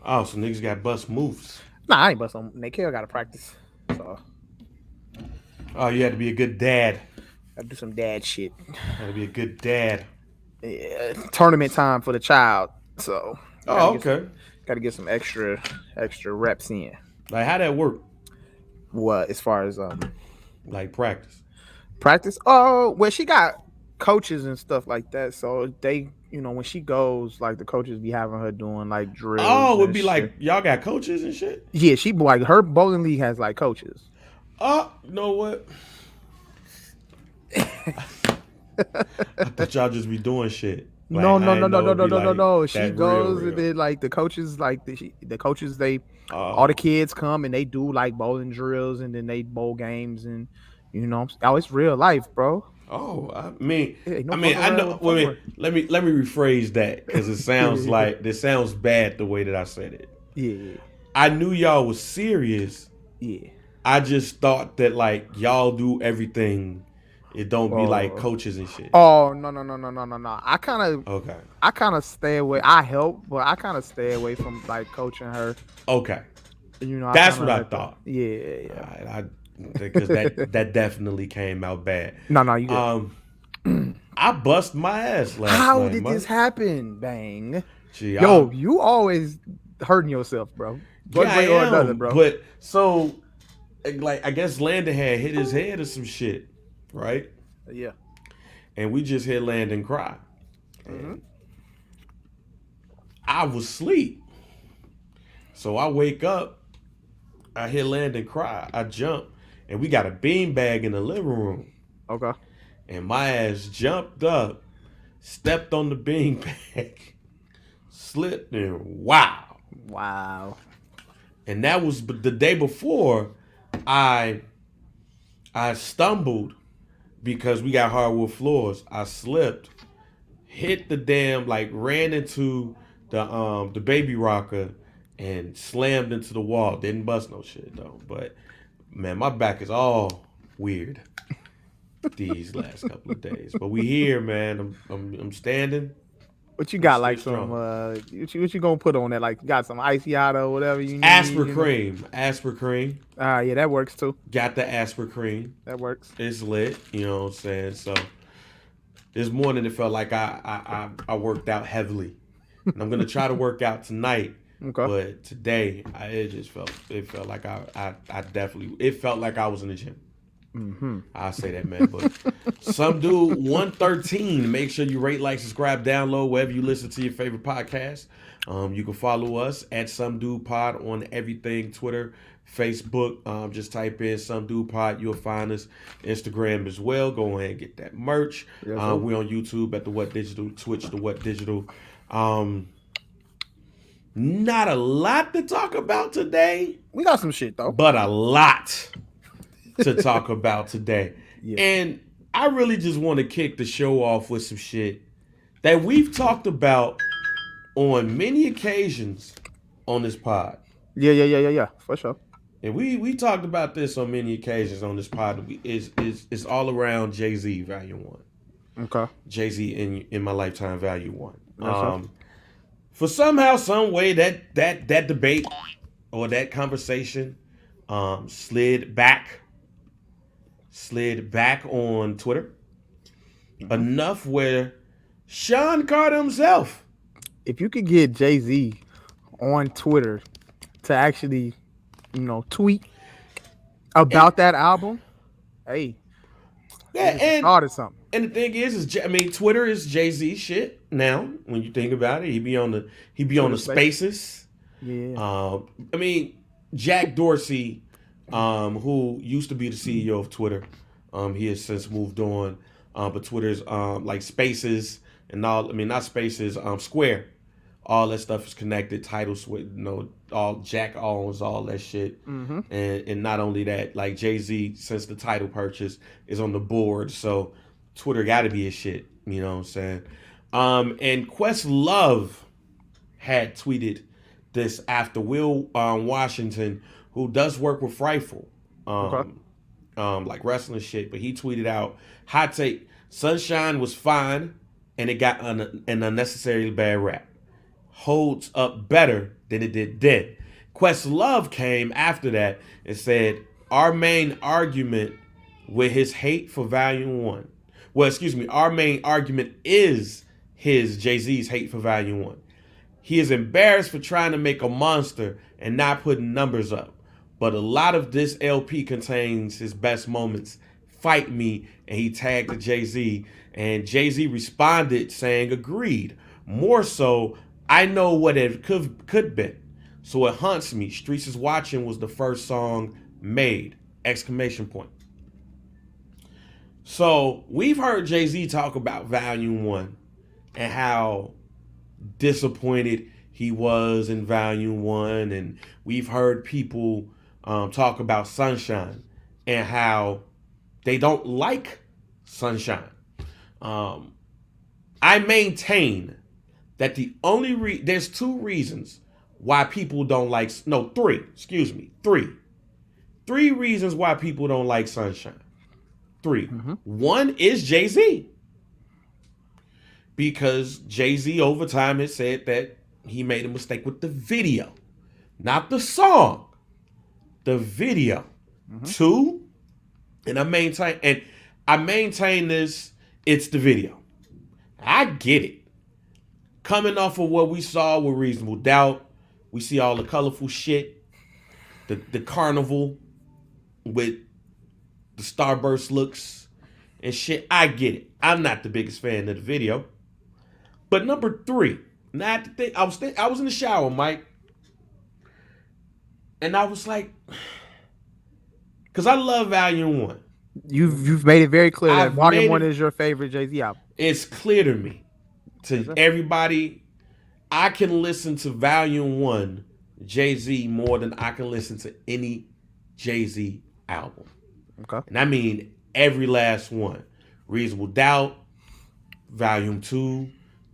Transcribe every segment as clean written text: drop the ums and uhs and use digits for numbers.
Oh, so niggas got bust moves. Nah, I ain't bust on. Nikhil got to practice, so Oh, you had to be a good dad. gotta do some dad shit. Had to be a good dad. Yeah, tournament time for the child, so I Oh, okay. gotta get some extra reps in. Like how that work? What as far as Like practice. practice? Oh, well, she got coaches and stuff like that, so they, when she goes, like the coaches be having her doing like drills Oh, and it'd be shit. like y'all got coaches and shit. Yeah, she like her bowling league has like coaches. Oh, you know what? I thought y'all just be doing shit. Like No, no, I no, ain't no, know no, it'd no, be no, no, like no. She that real, goes and real. then like the coaches, like the coaches, they all the Oh, kids come and they do like bowling drills and then they bowl games and oh, it's real life, bro. oh. It ain't I no mean, fucking I around know. with Well, I mean, homework. let me rephrase that because it sounds Yeah, like this sounds bad the way that I said it. yeah, I knew y'all was serious. yeah. I just thought that like y'all do everything. It don't be like Oh, coaches and shit. oh, no, no, no, no, no, no, no. Okay. I kind of stay away. I help, but I kind of stay away from like coaching her. Okay. I That's kind what of I let the thought. yeah, I because that definitely came out bad. No, no, you Um, good. I bust my ass last How night, did this man. happen? Bang. Gee, Yo, you always hurting yourself, bro. One yeah, I way or another, am. bro. But so like I guess Landon had hit his head or some shit, right? Yeah. And we just hit Landon cry. Mm-hmm. And I was asleep. So I wake up, I hear Landon cry, I jump, and we got a beanbag in the living room. Okay. And my ass jumped up, stepped on the beanbag, slipped, and wow. Wow. And that was the day before I I stumbled because we got hardwood floors. I slipped, hit the damn like ran into the baby rocker and slammed into the wall. Didn't bust no shit though. But man, my back is all weird these last couple of days. But we here, man. I'm standing. What you I'm got? still Like some strong. what you gonna put on that? Like you got some icy hot or whatever you need, Aspirin cream. Aspirin cream. Yeah, that works too. Got the aspirin cream. That works. It's lit. You know what I'm saying? So this morning it felt like I worked out heavily. And I'm gonna try to work out tonight. Okay. But today, it felt like I definitely it felt like I was in the gym. Mm-hmm. I say that, man. But some dude 113. Make sure you rate, like, subscribe, download wherever you listen to your favorite podcast. You can follow us at Some Dude Pod on everything, Twitter, Facebook. Just type in Some Dude Pod. You'll find us. Instagram as well. Go ahead and get that merch. Yes, sir. We're on YouTube at the What Digital, Twitch the What Digital. Um, Not a lot to talk about today, We got some shit though. but a lot to talk about today. Yeah. And I really just want to kick the show off with some shit that we've talked about on many occasions on this pod. Yeah. For sure. And we talked about this on many occasions on this pod. It's all around Jay-Z Value 1. Okay. Jay-Z in my lifetime Value 1. Yes, sir. For somehow, some way that debate or that conversation slid back on Twitter enough where Sean Carter himself. If you could get Jay-Z on Twitter to actually, tweet And about that album, hey, yeah, you just started something. and the thing is I mean, Twitter is Jay-Z shit now. When you think about it, he be on the Twitter space. Spaces. Yeah. I mean, Jack Dorsey, who used to be the CEO of Twitter, he has since moved on. But Twitter's like Spaces and all. I mean, not Spaces. Square. All that stuff is connected. Titles with all Jack owns all that shit. Mm-hmm. And not only that, like Jay-Z, since the title purchase, is on the board. So Twitter got to be his shit. You know what I'm saying? And Questlove had tweeted this after Will Washington, who does work with Frightful, Okay. like wrestling shit, but he tweeted out, hot take, Sunshine was fine and it got an unnecessarily bad rap. holds up better than it did then. Questlove came after that and said, our main argument with his hate for Volume 1. Well, excuse me, our main argument is his Jay-Z's hate for Volume 1. He is embarrassed for trying to make a monster and not putting numbers up. But a lot of this LP contains his best moments. Fight me, and he tagged to Jay-Z. And Jay-Z responded saying, agreed. More so, I know what it could been. So it haunts me. Streets is Watching was the first song made. Exclamation point. So we've heard Jay-Z talk about Volume 1 and how disappointed he was in Volume 1. And we've heard people talk about Sunshine and how they don't like Sunshine. I maintain that the only there's two reasons why people don't like, no, three reasons why people don't like Sunshine. Three. Mm-hmm. One is Jay-Z. Because Jay-Z over time has said that he made a mistake with the video. Not the song. The video. Mm-hmm. Two, and I maintain this, it's the video. I get it. Coming off of what we saw with Reasonable Doubt, we see all the colorful shit, the carnival with the starburst looks and shit. I get it. I'm not the biggest fan of the video. But number three, I was in the shower, Mike, and I was like, because I love Volume 1. You've made it very clear that Volume 1 is your favorite Jay-Z album. It's clear to me, to everybody, I can listen to Volume 1 Jay-Z more than I can listen to any Jay-Z album. Okay. And I mean every last one. Reasonable Doubt, Volume 2,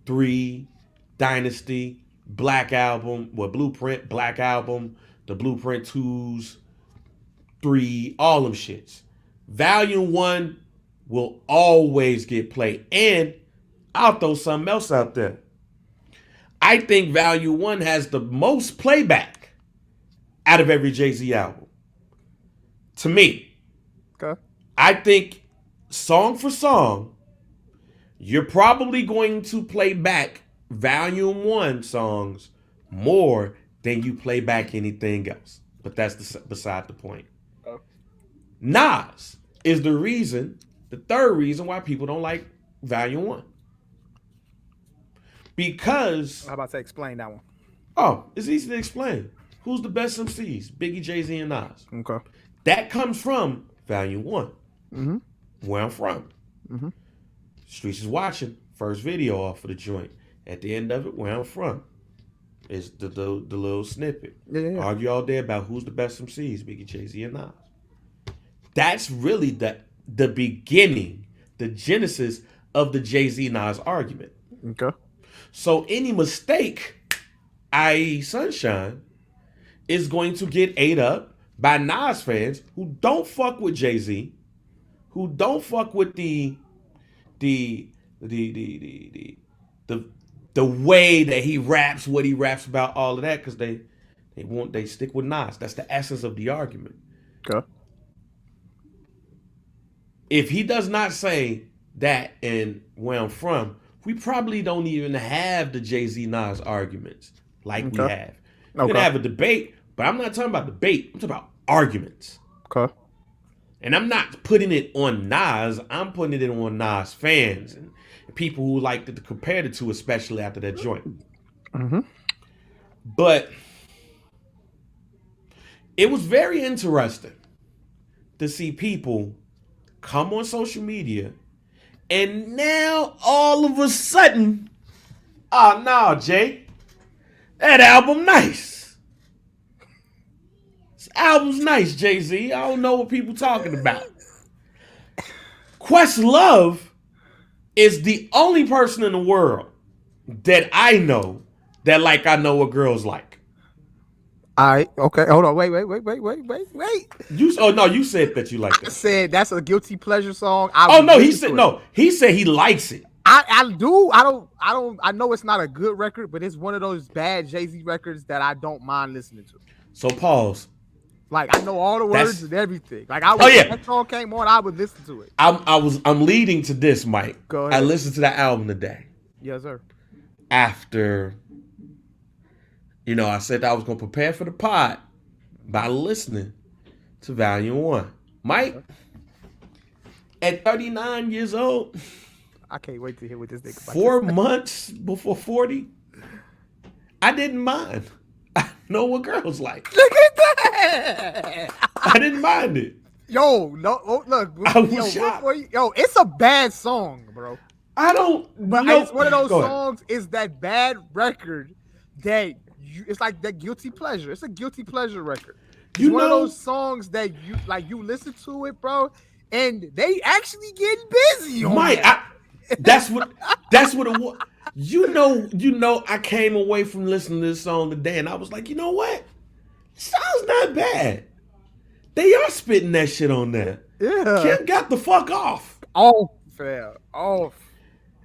3, Dynasty, Black Album, Blueprint, Black Album, the Blueprint 2s, 3, all them shits. Volume 1 will always get played. And I'll throw something else out there. I think Volume 1 has the most playback out of every Jay-Z album. To me. Okay. I think song for song, you're probably going to play back Volume 1 songs more than you play back anything else. But that's beside the point. Oh. Nas is the third reason why people don't like Volume 1. Because... How about to explain that one? Oh, it's easy to explain. Who's the best MCs? Biggie, Jay-Z, and Nas. Okay. That comes from Volume 1. Mm-hmm. Where I'm from. Mm-hmm. Streets is Watching. First video off of the joint. At the end of it, where I'm from. Is the little snippet. Yeah. Argue all day about who's the best MCs, Biggie, Jay-Z, and Nas. That's really the beginning, the genesis of the Jay-Z Nas argument. Okay. So any mistake, i.e. Sunshine, is going to get ate up by Nas fans who don't fuck with Jay-Z, who don't fuck with the way that he raps, what he raps about, all of that, because they stick with Nas. That's the essence of the argument. Okay. If he does not say that in Where I'm From, we probably don't even have the Jay-Z Nas arguments like we have. We're going to have a debate, but I'm not talking about debate. I'm talking about arguments. Okay. And I'm not putting it on Nas. I'm putting it on Nas fans and people who like to compare the two, especially after that joint. Mm-hmm. But it was very interesting to see people come on social media and now all of a sudden, oh no, Jay, that album nice. This album's nice, Jay-Z. I don't know what people talking about. Questlove is the only person in the world that I know that like I know what girls like. Okay, hold on, wait. You said that you like that. I said that's a guilty pleasure song. He said he likes it. I do. I know it's not a good record, but it's one of those bad Jay-Z records that I don't mind listening to. So pause. Like I know all the words That's and everything. Like I oh would, if yeah. that song came on, I would listen to it. I'm leading to this, Mike. Go I ahead. listened to that album today Yes, sir. after I said I was gonna prepare for the pod by listening to Volume 1. Mike, Okay. at 39 years old, I can't wait to hear what this nigga about to 4 months before 40, I didn't mind. I know what girls like. say. Look at that. I didn't mind it. Yo, no, oh, look, I was yo, shocked. it's a bad song, bro. I don't But know. it's one of those Go ahead. songs. Is that bad record that it's like that guilty pleasure. It's a guilty pleasure record. It's You one of know, those songs that you listen to it, bro, and they actually getting busy on Mike, that. that's what it was. I came away from listening to this song today and I was like, you know what? Sounds not bad. They are spitting that shit on there. Yeah, Kim got the fuck off. off, fam, off.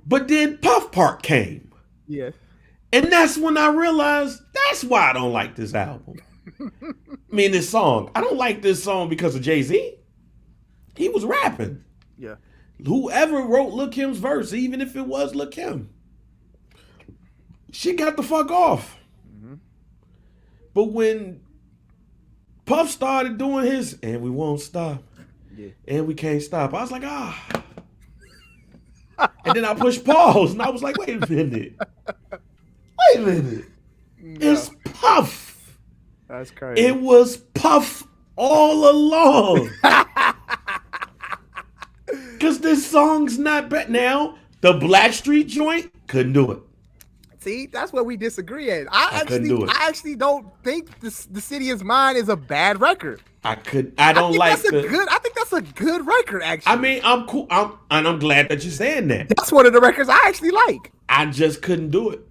But then Puff Part came. Yeah, And that's when I realized that's why I don't like this album. I mean, this song. I don't like this song because of Jay-Z. He was rapping. yeah. Whoever wrote Lil Kim's verse, even if it was Lil Kim, she got the fuck off. Mm-hmm. But when Puff started doing his, and we won't stop, Yeah. and we can't stop, I was like, And then I pushed pause, and I was like, wait a minute. Wait a minute. Yeah, It's Puff. that's crazy. It was Puff all along. Because this song's not bad. Now, the Blackstreet joint couldn't do it. See, that's where we disagree at. I couldn't do it. I actually don't think the City Is Mine is a bad record. I don't I think like that's a good. I think that's a good record. Actually, I mean, I'm cool. I'm glad that you're saying that. that's one of the records I actually like. I just couldn't do it.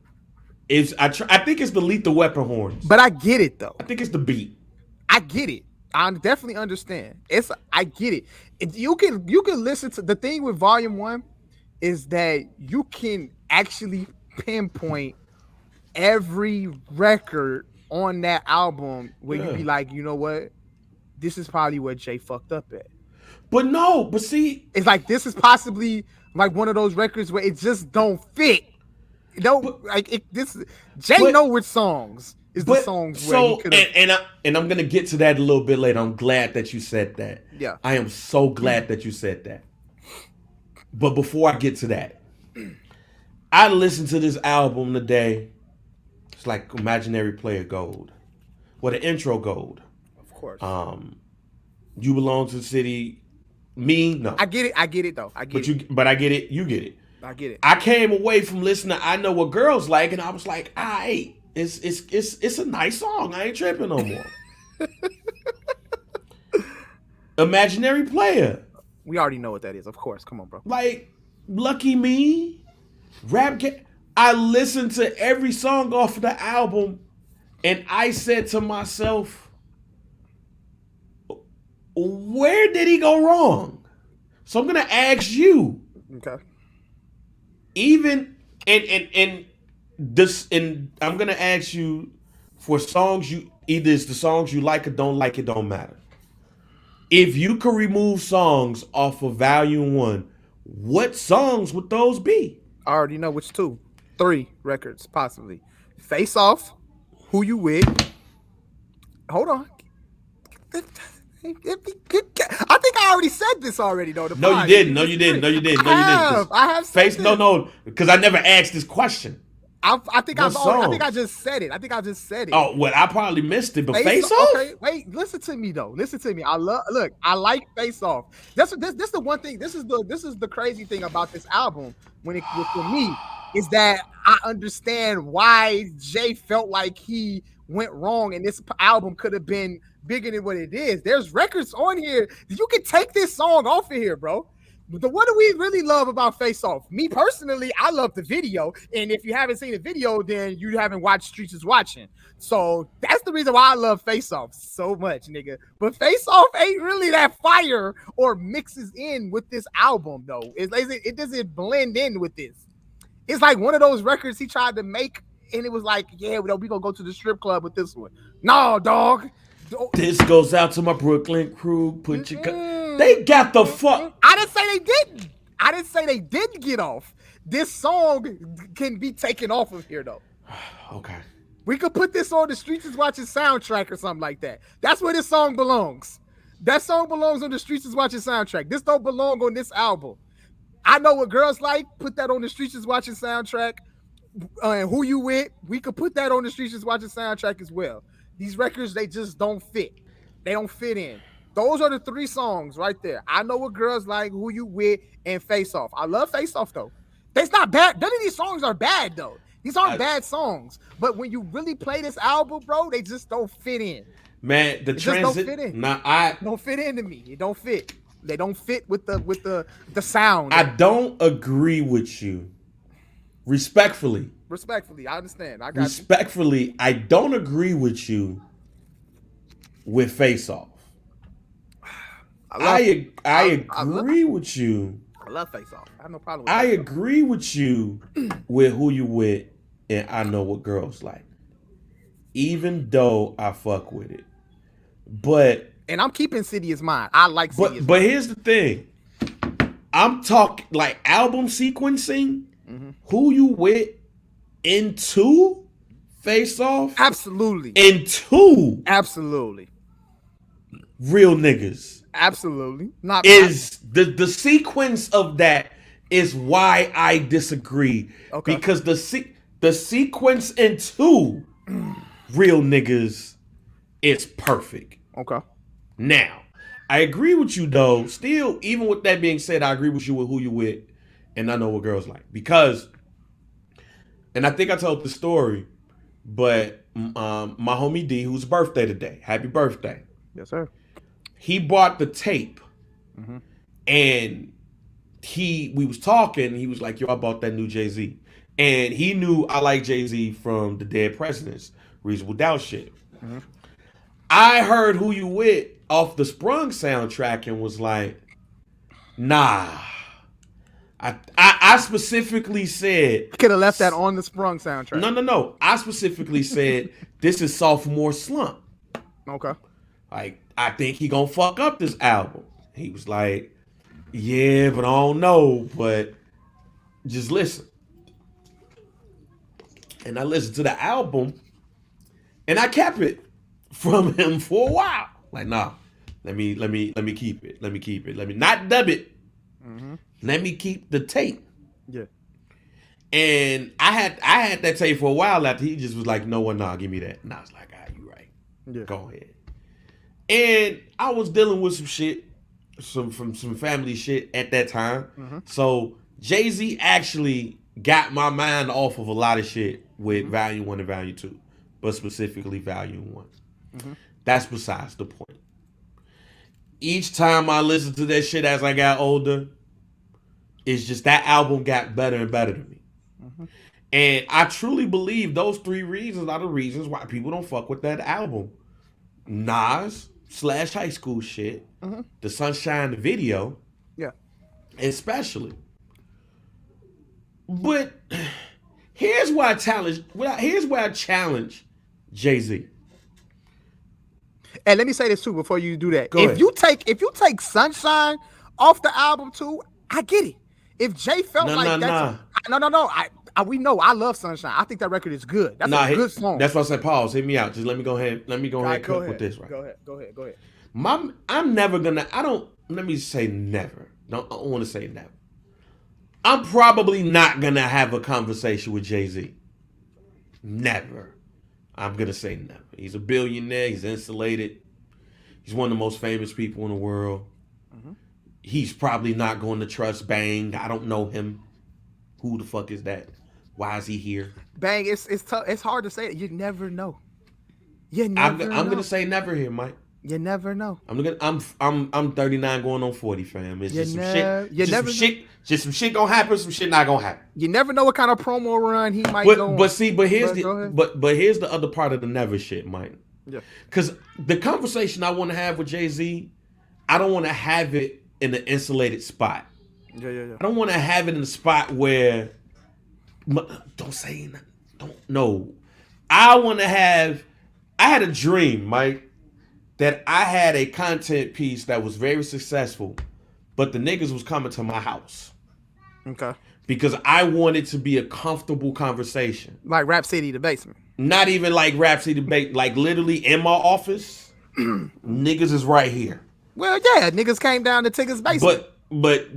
I think it's the Lethal Weapon horns. But I get it though. I think it's the beat. I get it. I definitely understand. I get it. You can listen to the thing with Volume 1 is that you can actually pinpoint every record on that album where you be like, you know what? This is probably where Jay fucked up at. But see, It's like this is possibly like one of those records where it just don't fit. You know, like this Jay know which songs is the songs where he could have. And I'm gonna get to that a little bit later. I'm glad that you said that. Yeah. I am so glad that you said that. But before I get to that, I listened to this album today. It's like Imaginary Player Gold. Well, the intro gold. Of course. You belong to the city. Me, no. I get it though. I get it. But I get it. You get it. I get it. I came away from listening to I Know What Girls Like, and I was like, it's a nice song. I ain't tripping no more. Imaginary Player. We already know what that is. Of course. Come on, bro. Like, Lucky Me, I listened to every song off of the album, and I said to myself, where did he go wrong? So I'm gonna ask you, Okay. even and this, and I'm gonna ask you for songs you either it's the songs you like or don't like, it don't matter. If you could remove songs off of Volume 1, what songs would those be? I already know which 2, 3 records possibly. Face Off, Who You With. Hold on. I think I already said this already though. No, you didn't. No, you didn't. No, you didn't. No, you didn't. I have said Face. this. No, because I never asked this question. I think What I songs? just said it. Oh, well, I probably missed it, but Face Off? Okay, wait. Listen to me though. Listen to me. I like Face Off. This the one thing. This is the crazy thing about this album for me is that I understand why Jay felt like he went wrong and this album could have been bigger than what it is. There's records on here. You can take this song off of here, bro. What do we really love about Face Off? Me personally, I love the video. And if you haven't seen the video, then you haven't watched Streets is Watching. So that's the reason why I love Face Off so much, nigga. But Face Off ain't really that fire or mixes in with this album, though. It doesn't blend in with this. It's like one of those records he tried to make, and it was like, yeah, we gonna go to the strip club with this one. No, dog. This goes out to my Brooklyn crew. They got the fuck. I didn't say they didn't. I didn't say they didn't get off. This song can be taken off of here, though. Okay. We could put this on the Streets is Watching soundtrack or something like that. That's where this song belongs. That song belongs on the Streets is Watching soundtrack. This don't belong on this album. I Know What Girls Like. Put that on the Streets is Watching soundtrack. And Who You With, we could put that on the Streets is Watching soundtrack as well. These records, they just don't fit. They don't fit in. Those are the three songs right there. I Know What Girls Like, Who You With, and Face Off. I love Face Off, though. That's not bad. None of these songs are bad, though. These aren't bad songs. But when you really play this album, bro, they just don't fit in. Man, the transit. Don't fit in. Don't fit into me. It don't fit. They don't fit with the sound. I don't agree with you. Respectfully, I understand. I got respectfully, I don't agree with you with Face Off. I agree with you. I love Face Off. I have no problem with I agree with you with Who You With and I Know What Girls Like. Even though I fuck with it. And I'm keeping City Is Mine. I like City Is Mine. But here's the thing. I'm talking like album sequencing. Mm-hmm. Who You With into Face Off? Absolutely. Into absolutely. Real Niggas. Absolutely. The sequence of that is why I disagree. Okay. Because the sequence into Real Niggas is perfect. Okay. Now, I agree with you though. Still, even with that being said, I agree with you with Who You With and I Know What Girls Like. Because, and I think I told the story, but my homie D, whose birthday today, happy birthday. Yes, sir. He bought the tape. Mm-hmm. And we was talking, he was like, yo, I bought that new Jay-Z. And he knew I like Jay-Z from the Dead Presidents, Reasonable Doubt shit. Mm-hmm. I heard Who You With off the Sprung soundtrack and was like, nah. I specifically said... Could have left that on the Sprung soundtrack. No. I specifically said, this is sophomore slump. Okay. Like, I think he gonna fuck up this album. He was like, yeah, but I don't know. But just listen. And I listened to the album, and I kept it from him for a while. Like, nah, let me keep it. Let me not dub it. Mm-hmm. Let me keep the tape. Yeah. And I had that tape for a while after he just was like, no one, nah, give me that. And I was like, you right. Yeah. Go ahead. And I was dealing with some shit, some family shit at that time. Mm-hmm. So Jay-Z actually got my mind off of a lot of shit with mm-hmm. Volume 1 and Volume 2, but specifically Volume 1. Mm-hmm. That's besides the point. Each time I listened to that shit as I got older, it's just that album got better and better to me. Mm-hmm. And I truly believe those three reasons are the reasons why people don't fuck with that album. Nas / high school shit, mm-hmm. the Sunshine video, yeah, especially. But here's where I challenge Jay-Z. And let me say this too before you do that. Go ahead. If you take Sunshine off the album too, I get it. If Jay felt no. We know I love Sunshine. I think that record is good. That's a good song. That's why I said pause. Hit me out. Just let me go ahead. Let me go ahead and cook with this. Right. Go ahead. I'm never gonna. Let me say never. I don't want to say never. I'm probably not gonna have a conversation with Jay-Z. Never. I'm gonna say never. He's a billionaire. He's insulated. He's one of the most famous people in the world. Mm-hmm. He's probably not going to trust Bang. I don't know him. Who the fuck is that? Why is he here? Bang, it's tough. It's hard to say. You never know. I'm gonna say never here, Mike. You never know. I'm 39 going on 40, fam. It's You just some shit. never. You Just some never know. shit. Just some shit gonna happen. Some shit not gonna happen. You never know what kind of promo run he might go But on. see, but here's But the go ahead. but here's the other part of the never shit, Mike. Yeah. Because the conversation I want to have with Jay-Z, I don't want to have it in an insulated spot. Yeah. I don't want to have it in a spot where don't say nothing. Don't know. I want to have. I had a dream, Mike, that I had a content piece that was very successful, but the niggas was coming to my house. Okay. Because I wanted to be a comfortable conversation. Like Rap City, the basement. Not even like Rhapsody debate, like literally in my office, niggas is right here. Well, yeah, niggas came down to Tigger's basement. But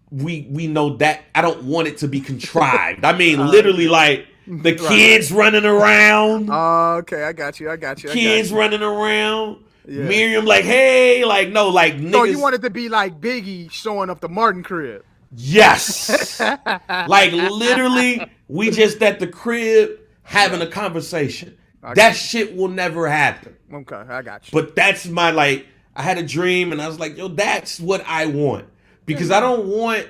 we know that I don't want it to be contrived. I mean, literally like the kids running around. Okay, I got you. Kids running around. Yeah. Miriam like, hey, like no, like niggas. So you want it to be like Biggie showing up the Martin crib. Yes. Like literally, we just at the crib having a conversation. That shit will never happen. Okay, I got you. But that's my like. I had a dream, and I was like, yo, that's what I want because I don't want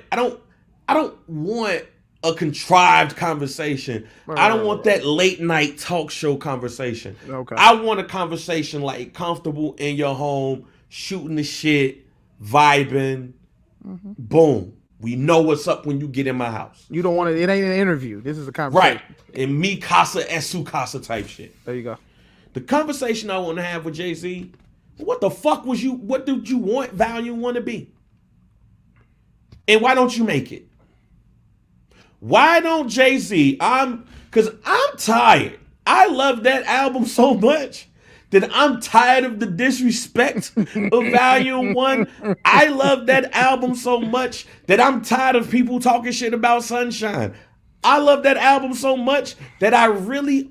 a contrived conversation. I don't want that late night talk show conversation. Okay. I want a conversation like comfortable in your home, shooting the shit, vibing. Mm-hmm. Boom. We know what's up when you get in my house. You don't want it. It ain't an interview. This is a conversation. Right. And me casa and su casa type shit. There you go. The conversation I want to have with Jay-Z, what did you want Volume 1 to be? And why don't you make it? Why don't Jay-Z, because I'm tired. I love that album so much that I'm tired of the disrespect of Volume 1. I love that album so much that I'm tired of people talking shit about Sunshine. I love that album so much that I really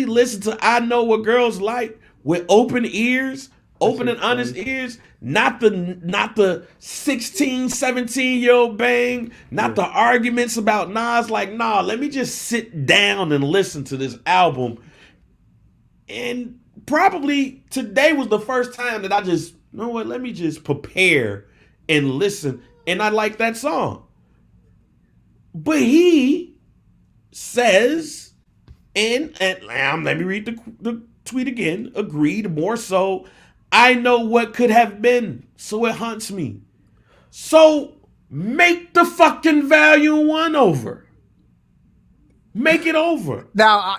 listen to I Know What Girls Like with open ears, open and honest ears, not the 16, 17-year-old bang, not the arguments about Nas. Like, nah, let me just sit down and listen to this album. And probably today was the first time that I just, you know what, let me just prepare and listen. And I like that song. But he says, and let me read the tweet again, agreed, more so, I know what could have been, so it haunts me. So make the fucking Volume 1 over. Make it over. Now,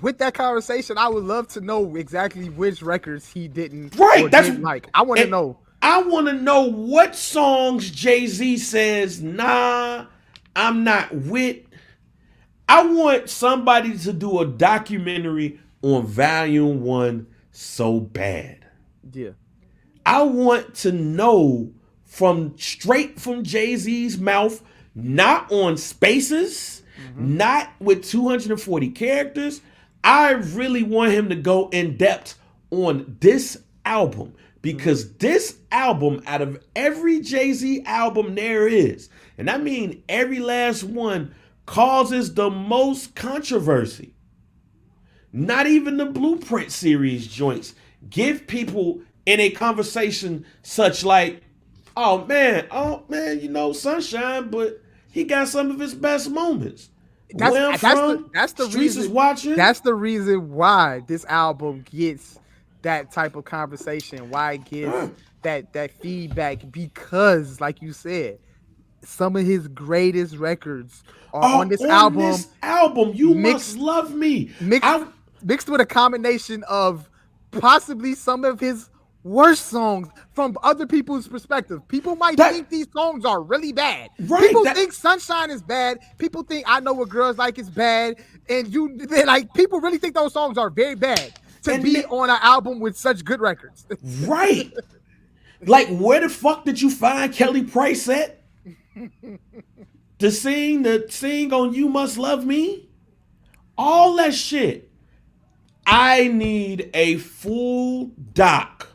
with that conversation, I would love to know exactly which records he didn't didn't like. I want to know. I want to know what songs Jay-Z says, nah, I'm not with. I want somebody to do a documentary on Volume 1 so bad. Yeah. I want to know straight from Jay-Z's mouth, not on Spaces, not with 240 characters. I really want him to go in depth on this album because this album, out of every Jay-Z album there is, and I mean every last one, causes the most controversy. Not even the Blueprint series joints give people in a conversation such like, oh man, you know, Sunshine, but he got some of his best moments. That's the Streets reason. Is watching. That's the reason why this album gets that type of conversation. Why it gets that feedback, because, like you said, some of his greatest records are on this album. This album, You Must Love Me, mixed with a combination of possibly some of his worst songs from other people's perspective. People might think these songs are really bad. Right, people think Sunshine is bad. People think I Know What Girls Like is bad. And people really think those songs are very bad to be on an album with such good records. Right. Like, where the fuck did you find Kelly Price at? to sing on You Must Love Me? All that shit. I need a full doc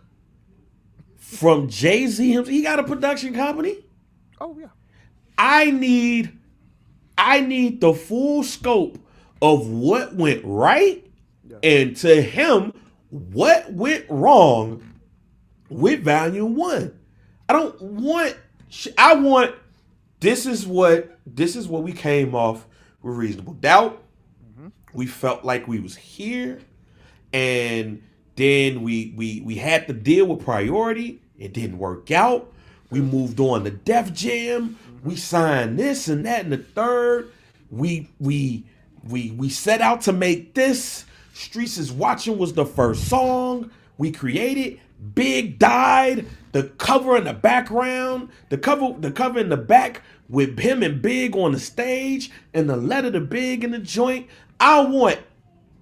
from Jay-Z. He got a production company. Oh yeah. I need the full scope of what went right and to him what went wrong with Volume 1. I don't want I want this is what we came off with Reasonable Doubt. Mm-hmm. We felt like we was here, and then we had to deal with Priority. It didn't work out. We Yeah. moved on to Def Jam. Mm-hmm. We signed this and that and the third. We set out to make this. Streets is Watching was the first song we created. Big died. The cover in the background, the cover in the back with him and Big on the stage, and the letter to Big in the joint. I want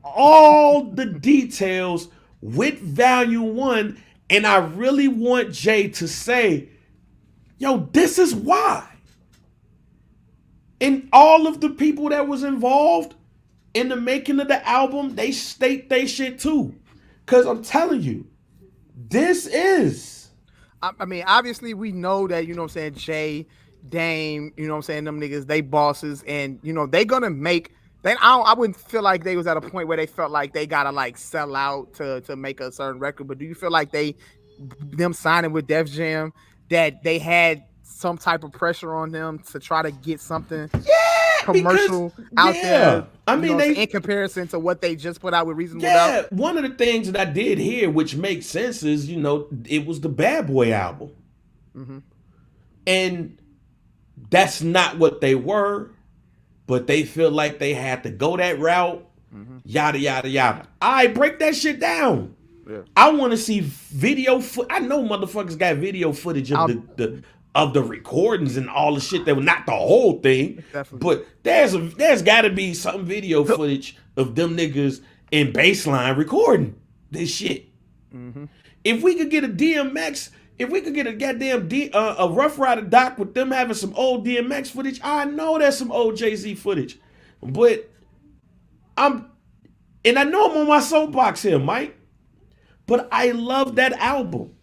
all the details with Volume 1, and I really want Jay to say, yo, this is why. And all of the people that was involved in the making of the album, they state they shit too. Cause I'm telling you, this is. I mean, obviously we know that, you know what I'm saying, Jay, Dame, you know what I'm saying, them niggas, they bosses, and you know, they gonna make then I wouldn't feel like they was at a point where they felt like they gotta like sell out to make a certain record. But do you feel like them signing with Def Jam, that they had some type of pressure on them to try to get something Yeah, because commercial out there, I you mean know, they in comparison to what they just put out with Reasonable yeah, Doubt? one of the things that I did here, which makes sense, is it was the Bad Boy album. Mm-hmm. And that's not what they were, but they feel like they had to go that route. Mm-hmm. Yada yada yada. I break that shit down. Yeah. I want to see video I know motherfuckers got video footage of the recordings and all the shit that was not the whole thing. Definitely. But there's got to be some video footage of them niggas in baseline recording this shit. Mm-hmm. If we could get a DMX, if we could get a goddamn a Rough Rider doc with them having some old DMX footage, I know there's some old Jay-Z footage. But I know I'm on my soapbox here, Mike. But I love that album.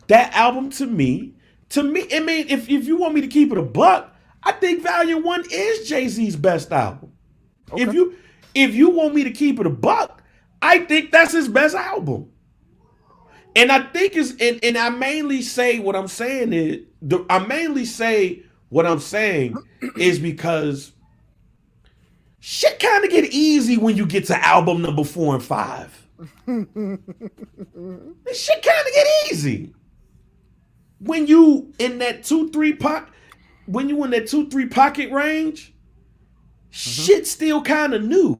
That album to me, I mean, if you want me to keep it a buck, I think Volume 1 is Jay-Z's best album. Okay. If you want me to keep it a buck, I think that's his best album. And I think and I mainly say what I'm saying is because shit kind of get easy when you get to album number 4 and 5. This shit kind of get easy when you in that 2-3 pocket range. Shit still kind of new.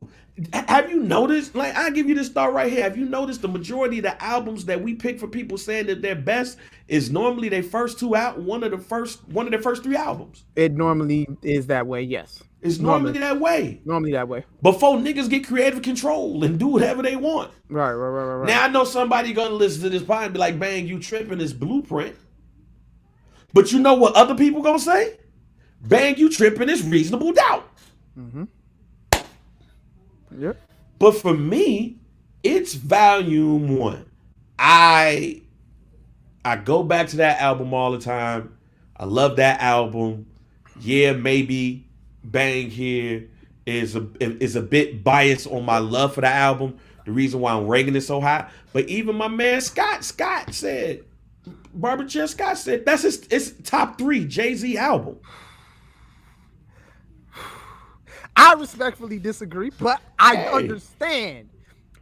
Have you noticed? Like, I'll give you this thought right here. Have you noticed the majority of the albums that we pick for people saying that they're best is normally their first two out, one of their first 3 albums? It normally is that way, yes. It's normally that way. Normally that way. Before niggas get creative control and do whatever they want. Right. Now I know somebody gonna listen to this pod and be like, "Bang, you tripping? This Blueprint." But you know what other people gonna say? "Bang, you tripping? It's Reasonable Doubt." Mm-hmm. Yep. But for me, it's Volume 1. I go back to that album all the time. I love that album. Yeah, maybe Bang here is a bit biased on my love for the album. The reason why I'm ranking it so high. But even my man Scott said, Barber Chair Scott said that's it's top 3 Jay-Z album. I respectfully disagree, but I Hey. understand.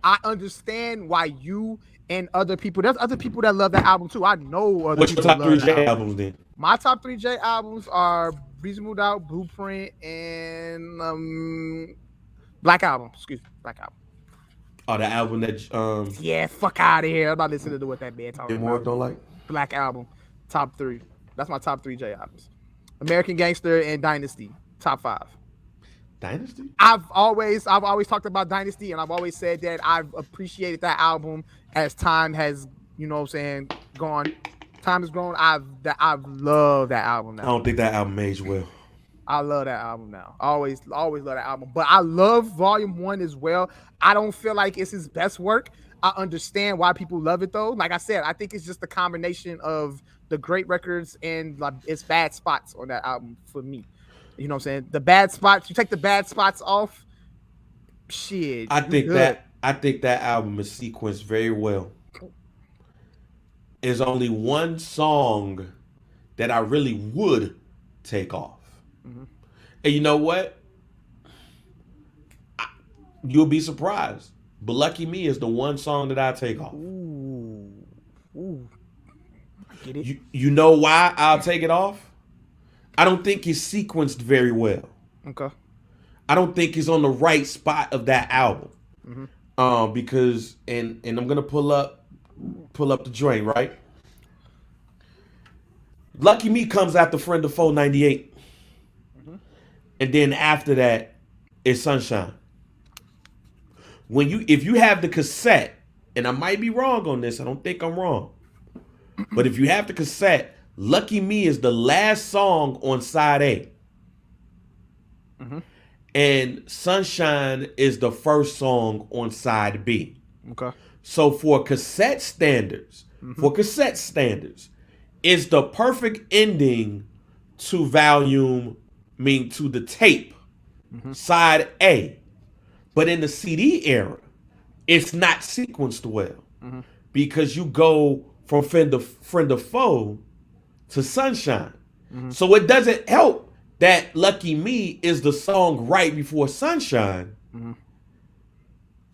I understand why you and other people. There's other people that love that album too. I know other What's your people top 3 love that J album. albums then? My top 3 J albums are Reasonable Doubt, Blueprint, and Black Album. Excuse me, Black Album. Oh, the album that Yeah, fuck out of here. I'm not listening to what that man talking more about. don't like. Black Album, top 3. That's my top 3 J albums. American Gangster and Dynasty, top 5. Dynasty? I've always talked about Dynasty, and I've always said that I've appreciated that album as time has, you know what I'm saying, gone. Time has grown. I've loved that album now. I don't think that album aged well. I love that album now. Always love that album. But I love Volume 1 as well. I don't feel like it's his best work. I understand why people love it though. Like I said, I think it's just a combination of the great records and like its bad spots on that album for me. You know what I'm saying? The bad spots, you take the bad spots off, shit. I think that album is sequenced very well. is only one song that I really would take off. Mm-hmm. And you know what? You'll be surprised. But Lucky Me is the one song that I take off. Ooh, ooh, I get it. You know why I'll take it off? I don't think it's sequenced very well. Okay. I don't think it's on the right spot of that album. Mm-hmm. Because and I'm gonna pull up the joint, right? Lucky Me comes after Friend of Foe 98. Mm-hmm. And then after that, it's Sunshine. If you have the cassette, and I might be wrong on this, I don't think I'm wrong. But if you have the cassette, Lucky Me is the last song on side A. Mm-hmm. And Sunshine is the first song on side B. Okay. So for cassette standards, it's the perfect ending to to the tape, side A. But in the CD era, it's not sequenced well Mm-hmm. because you go from friend of foe to Sunshine. Mm-hmm. So it doesn't help that Lucky Me is the song right before Sunshine, Mm-hmm.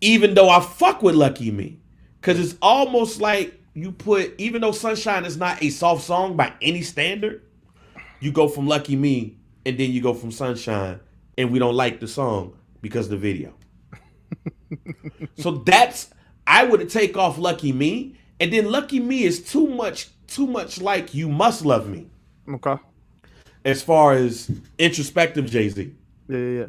even though I fuck with Lucky Me. Because it's almost like even though Sunshine is not a soft song by any standard, you go from Lucky Me and then you go from Sunshine, and we don't like the song because of the video. So I would take off Lucky Me, and then Lucky Me is too much like You Must Love Me Okay. as far as introspective Jay-Z. Yeah.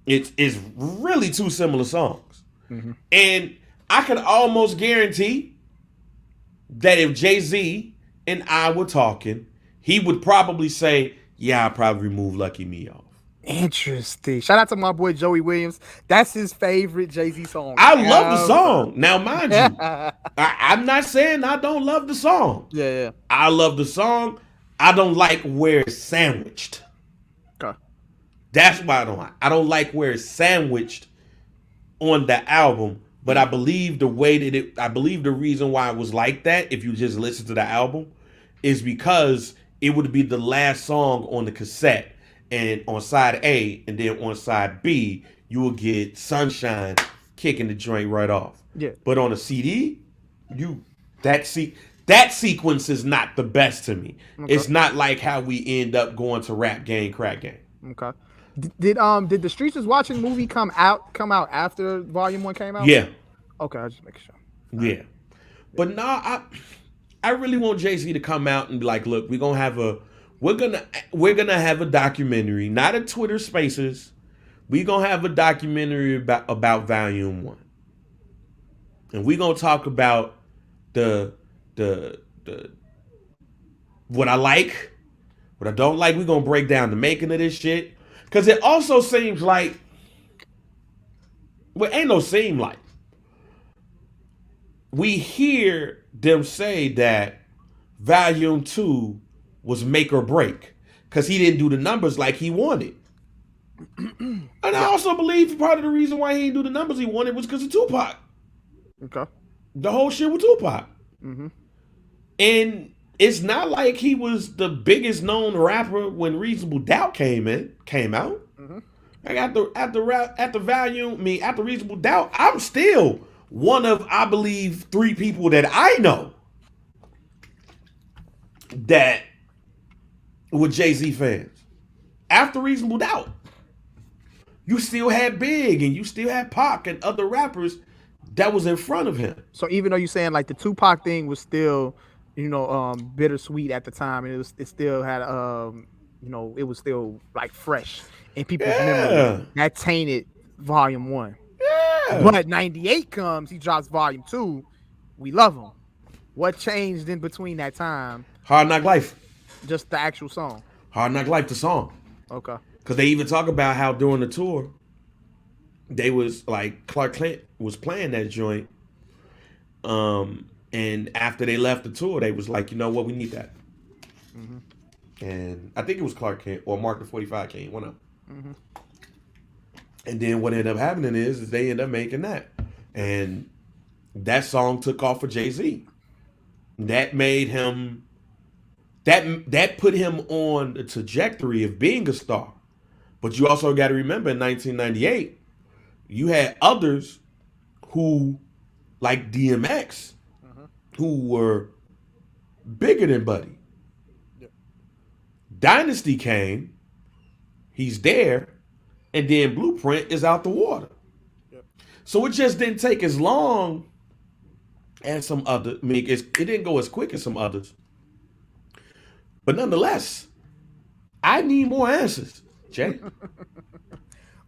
It's really two similar songs. Mm-hmm. And I can almost guarantee that if Jay-Z and I were talking, he would probably say, yeah, I'd probably remove Lucky Me off. Interesting. Shout out to my boy Joey Williams. That's his favorite Jay-Z song. I love the song. Now, mind you, I'm not saying I don't love the song. Yeah. I love the song. I don't like where it's sandwiched. Okay. That's why I don't like where it's sandwiched on the album. But I believe the reason why it was like that, if you just listen to the album, is because it would be the last song on the cassette, and on side A, and then on side B, you will get Sunshine kicking the joint right off. Yeah. But on a CD, that sequence is not the best to me. Okay. It's not like how we end up going to Rap Game, Crack Game. Okay. Did the Streets Is Watching movie come out after Volume 1 came out? Yeah. Okay, I'll just make sure. Yeah. But nah, I really want Jay-Z to come out and be like, look, we're gonna have a documentary, not a Twitter Spaces. We're gonna have a documentary about Volume 1. And we're gonna talk about the what I like, what I don't like. We're gonna break down the making of this shit. Cause it also seems like, well, ain't no seem like. We hear them say that Volume 2 was make or break because he didn't do the numbers like he wanted. And I also believe part of the reason why he didn't do the numbers he wanted was because of Tupac. Okay. The whole shit with Tupac. Mm-hmm. And it's not like he was the biggest known rapper when Reasonable Doubt came out. Mm-hmm. Like after Reasonable Doubt, I'm still one of, I believe, 3 people that I know that were Jay-Z fans. After Reasonable Doubt, you still had Big and you still had Pac and other rappers that was in front of him. So even though you're saying like the Tupac thing was still, bittersweet at the time, and it still had, it was still like fresh in people's memory. That tainted Volume 1. Yeah. But 98 comes, he drops Volume 2. We love him. What changed in between that time? Hard Knock Life. Just the actual song. Hard Knock Life, the song. Okay. Because they even talk about how during the tour, they was like, Clark Kent was playing that joint. And after they left the tour, they was like, you know what, we need that. Mm-hmm. And I think it was Clark Kent or Mark the 45 came, one of them. Mm-hmm. And then what ended up happening is they ended up making that. And that song took off for Jay-Z. That made him that put him on the trajectory of being a star. But you also got to remember in 1998, you had others who, like DMX, who were bigger than Buddy. Yep. Dynasty came, he's there, and then Blueprint is out the water. Yep. So it just didn't take as long as some other. I mean, it didn't go as quick as some others. But nonetheless, I need more answers, Jay.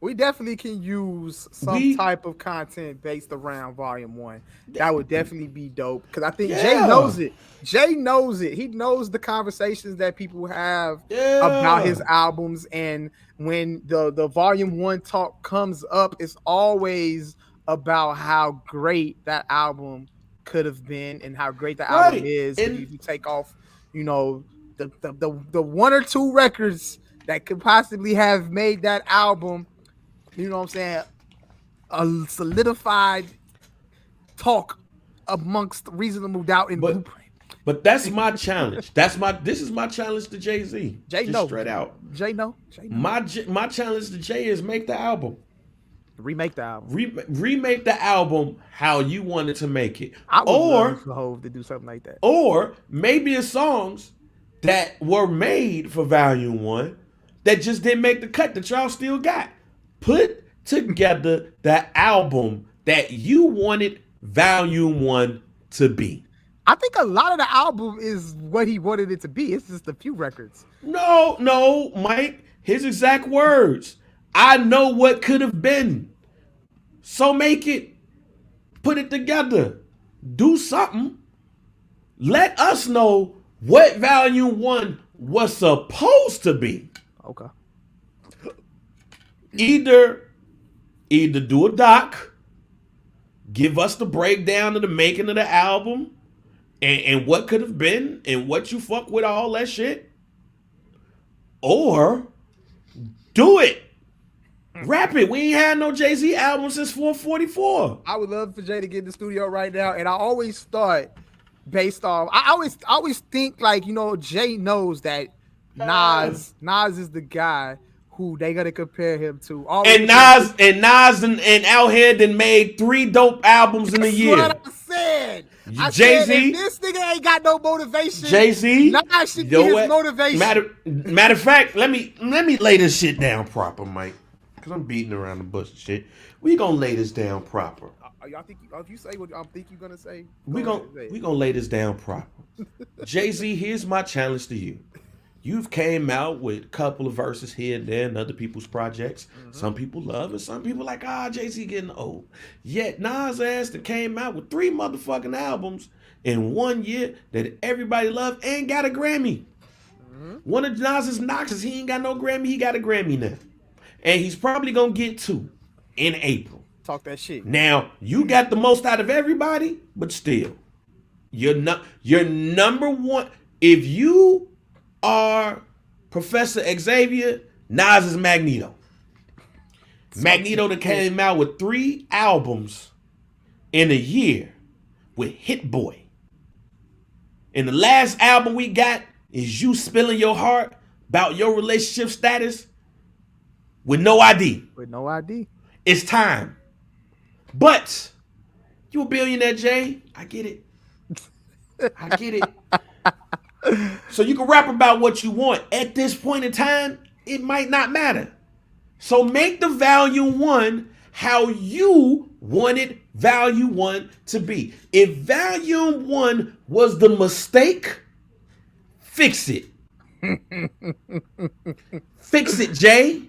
We definitely can use some type of content based around Volume 1. That would definitely be dope because I think Jay knows it. Jay knows it. He knows the conversations that people have about his albums, and when the Volume 1 talk comes up, it's always about how great that album could have been and how great the album is. And if you take off, the one or two records that could possibly have made that album, you know what I'm saying, a solidified talk amongst reasonable doubt in Blueprint. But that's my challenge. This is my challenge to Jay-Z. Jay know. Straight out. Jay know. My challenge to Jay is make the album. Remake the album. Remake the album how you wanted to make it. I would love for Hov to do something like that. Or maybe it's songs that were made for Volume 1 that just didn't make the cut that y'all still got. Put together the album that you wanted Volume 1 to be. I think a lot of the album is what he wanted it to be. It's just a few records. No, Mike. His exact words. I know what could have been. So make it. Put it together. Do something. Let us know what Volume 1 was supposed to be. Okay. Either do a doc, give us the breakdown of the making of the album, and what could have been, and what you fuck with all that shit, or do it. Rap it. We ain't had no Jay-Z album since 444. I would love for Jay to get in the studio right now, and I always thought, based off, I always think like, Jay knows that Nas is the guy who they gonna compare him to. And Nas and Outhead done made 3 dope albums in a year. That's what I said. Jay-Z, this nigga ain't got no motivation. Jay-Z, Nas should be his motivation. Matter of fact, let me lay this shit down proper, Mike. Cause I'm beating around the bush and shit. We gonna lay this down proper. Y'all think if you say what I think you're gonna say, we gonna lay this down proper. Jay-Z, here's my challenge to you. You've came out with a couple of verses here and there in other people's projects. Mm-hmm. Some people love it. Some people like, Jay-Z getting old. Yet Nas ass that came out with 3 motherfucking albums in 1 year that everybody loved and got a Grammy. Mm-hmm. One of Nas's knocks is he ain't got no Grammy. He got a Grammy now. And he's probably going to get 2 in April. Talk that shit. Now, you got the most out of everybody, but still, you're number one. If you are Professor Xavier, Nas is Magneto. Magneto that came out with 3 albums in a year with Hit Boy. And the last album we got is you spilling your heart about your relationship status with no ID. With no ID. It's time. But you a billionaire, Jay. I get it. I get it. So you can rap about what you want. At this point in time, it might not matter. So make the Volume 1 how you wanted Volume 1 to be. If Volume 1 was the mistake, fix it. Fix it, Jay.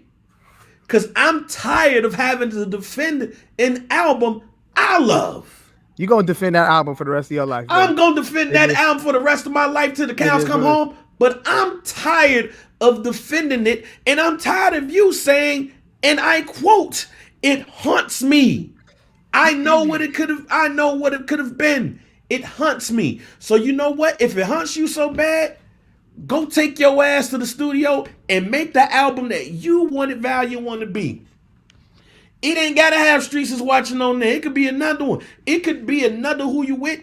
Because I'm tired of having to defend an album I love. You're going to defend that album for the rest of your life. Bro. I'm going to defend that album for the rest of my life till the cows come home. But I'm tired of defending it. And I'm tired of you saying, and I quote, it haunts me. I know what it could have been. It haunts me. So you know what? If it haunts you so bad, go take your ass to the studio and make the album that you wanted Volume 1 to be. It ain't got to have Streets is Watching on there. It could be another one. It could be another Who You With.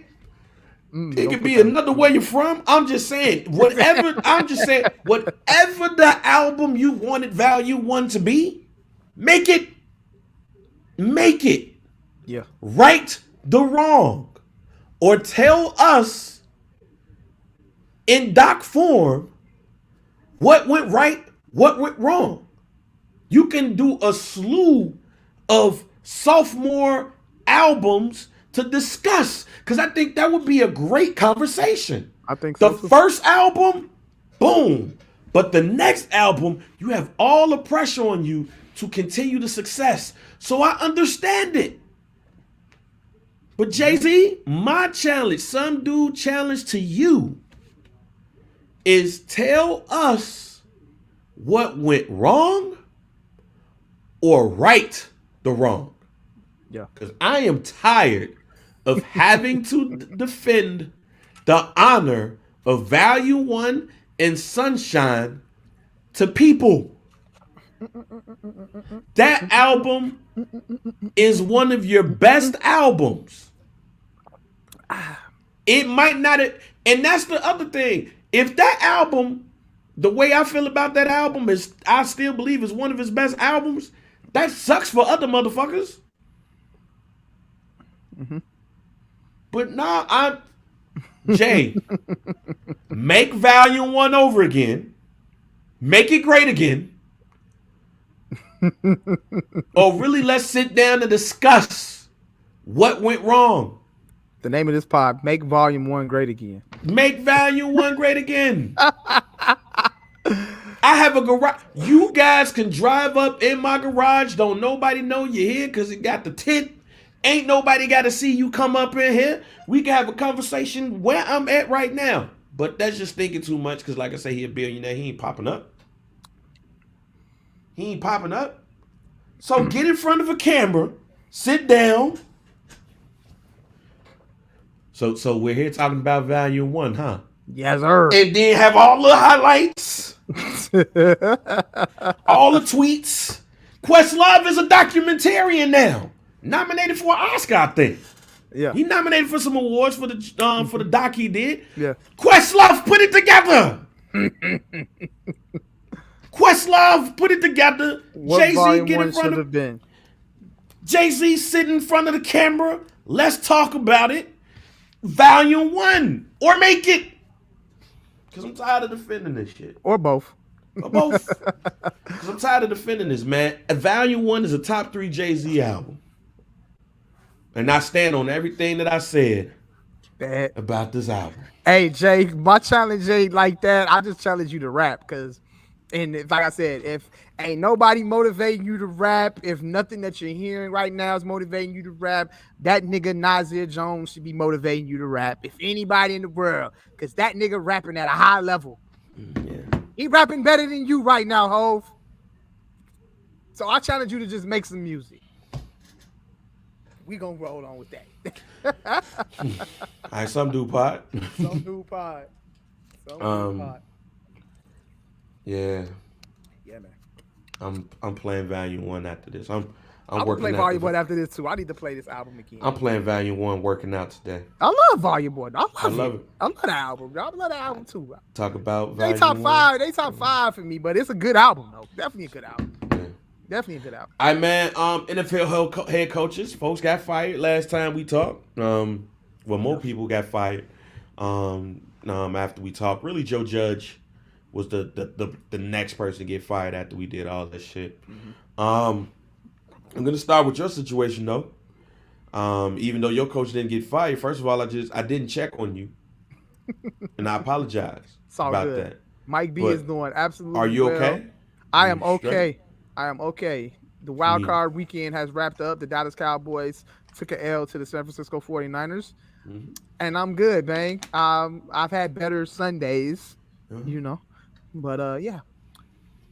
It Don't could put be that. another where you're from. I'm just saying, whatever. I'm just saying, whatever the album you wanted Value One to be, make it, make it Yeah. right the wrong, or tell us in doc form what went right, what went wrong. You can do a slew of sophomore albums to discuss because I think that would be a great conversation. I think The so too. first album, boom. But the next album, you have all the pressure on you to continue the success. So I understand it. But Jay Z, my challenge, some dude challenge to you is tell us what went wrong or right the wrong. Yeah. Because I am tired of having to defend the honor of Value One and Sunshine to people. That album is one of your best albums. It might not, and that's the other thing. If that album, the way I feel about that album is, I still believe is one of his best albums. That sucks for other motherfuckers. But nah, Jay, make Value One over again, make it great again, or really let's sit down and discuss what went wrong. The name of this pod: Make Volume One Great Again. Make Value One great again. I have a garage. You guys can drive up in my garage. Don't nobody know you're here because it got the tent. Ain't nobody got to see you come up in here. We can have a conversation where I'm at right now. But that's just thinking too much because, like I say, he a billionaire. He ain't popping up. He ain't popping up. So get in front of a camera. Sit down. So we're here talking about Value One, huh? Yes, sir. And then have all the highlights. All the tweets. Questlove is a documentarian now. Nominated for an Oscar, I think. Yeah. He nominated for some awards for the doc he did. Yeah. Questlove put it together. Questlove put it together. What Jay-Z Volume get in One front should of have been? Jay-Z sit in front of the camera. Let's talk about it. Volume One. Or make it. Because I'm tired of defending this shit. Or both. Or both. Because I'm tired of defending this, man. Volume One is a top 3 Jay-Z album. And I stand on everything that I said about this album. Hey, Jay, my challenge ain't like that. I just challenge you to rap because, and like I said, if ain't nobody motivating you to rap, if nothing that you're hearing right now is motivating you to rap, that nigga Nasir Jones should be motivating you to rap. If anybody in the world, because that nigga rapping at a high level. Yeah. He rapping better than you right now, Hove. So I challenge you to just make some music. We gonna roll on with that. All right, some do pot. Some new pod. Some new pod. Yeah. Yeah, man. I'm playing Value One after this. I'm gonna working play out Volume One after this too. I need to play this album again. I'm playing Value One working out today. I love Volume One. I love it. I love that album. I love that album too. Talk about They Value top One. 5. They top 5 for me, but it's a good album though. Definitely a good album. Yeah. Definitely a good album. All right, man. NFL head coaches, folks got fired last time we talked. Well, more people got fired. After we talked, really, Joe Judge was the next person to get fired after we did all this shit. I'm gonna start with your situation though. Even though your coach didn't get fired, first of all, I didn't check on you, and I apologize about good. that. Mike B But is doing absolutely. Are you well. okay? I am You okay. straight? I am okay. The wild card weekend has wrapped up. The Dallas Cowboys took an L to the San Francisco 49ers. And I'm good, man. I've had better Sundays, but yeah,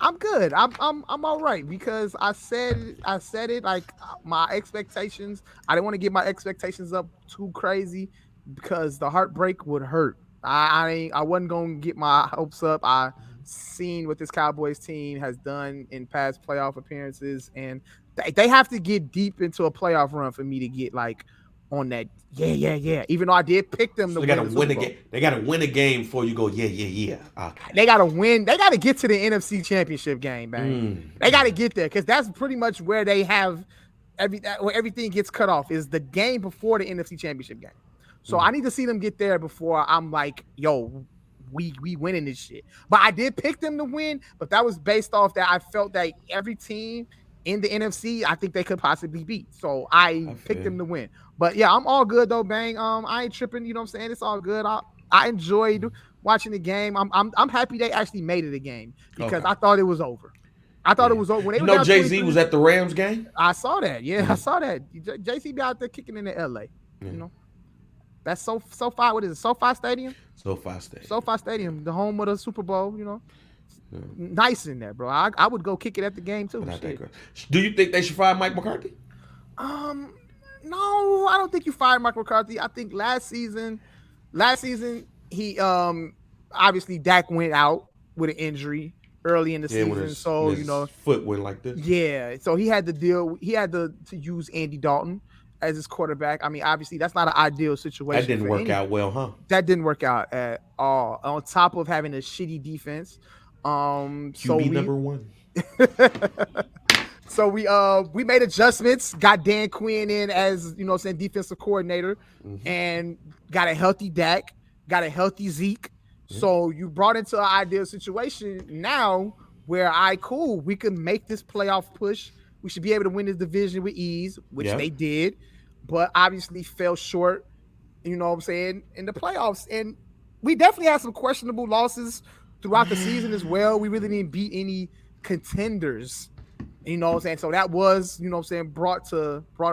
I'm good. I'm all right because I said it like my expectations. I didn't want to get my expectations up too crazy because the heartbreak would hurt. I wasn't gonna get my hopes up. I seen what this Cowboys team has done in past playoff appearances, and they have to get deep into a playoff run for me to get like on that. Yeah. Even though I did pick them So to they gotta win the win Super a Bowl. game. They gotta win a game before you go, yeah. Okay. They gotta win. They gotta get to the NFC Championship game, man. They gotta get there because that's pretty much where they have where everything gets cut off is the game before the NFC Championship game. So I need to see them get there before I'm like, yo, we winning this shit. But I did pick them to win, but that was based off that I felt that every team in the NFC, I think they could possibly beat. So I picked them to win. But yeah, I'm all good though, bang. I ain't tripping, you know what I'm saying? It's all good. I enjoyed watching the game. I'm happy they actually made it a game because I thought it was over. I thought it was over when they You were know down Jay-Z 23. was at the Rams game? I saw that. Yeah, I saw that. JC be out there kicking in the LA. You know, that's SoFi. What is it? SoFi Stadium. SoFi Stadium, the home of the Super Bowl. You know, nice in there, bro. I would go kick it at the game too. Do you think they should fire Mike McCarthy? No, I don't think you fired Mike McCarthy. I think last season he obviously Dak went out with an injury early in the season, so his foot went like this. Yeah, so he had to deal. He had to use Andy Dalton as his quarterback. I mean, obviously that's not an ideal situation. That didn't work out well, huh? That didn't work out at all. On top of having a shitty defense, QB number 1. So we made adjustments, got Dan Quinn in as, you know, saying defensive coordinator, and got a healthy Dak, got a healthy Zeke. So you brought into an ideal situation now where we can make this playoff push. We should be able to win this division with ease, which they did, but obviously fell short, you know what I'm saying, in the playoffs. And we definitely had some questionable losses throughout the season as well. We really didn't beat any contenders. You know what I'm saying? So that was, you know what I'm saying, brought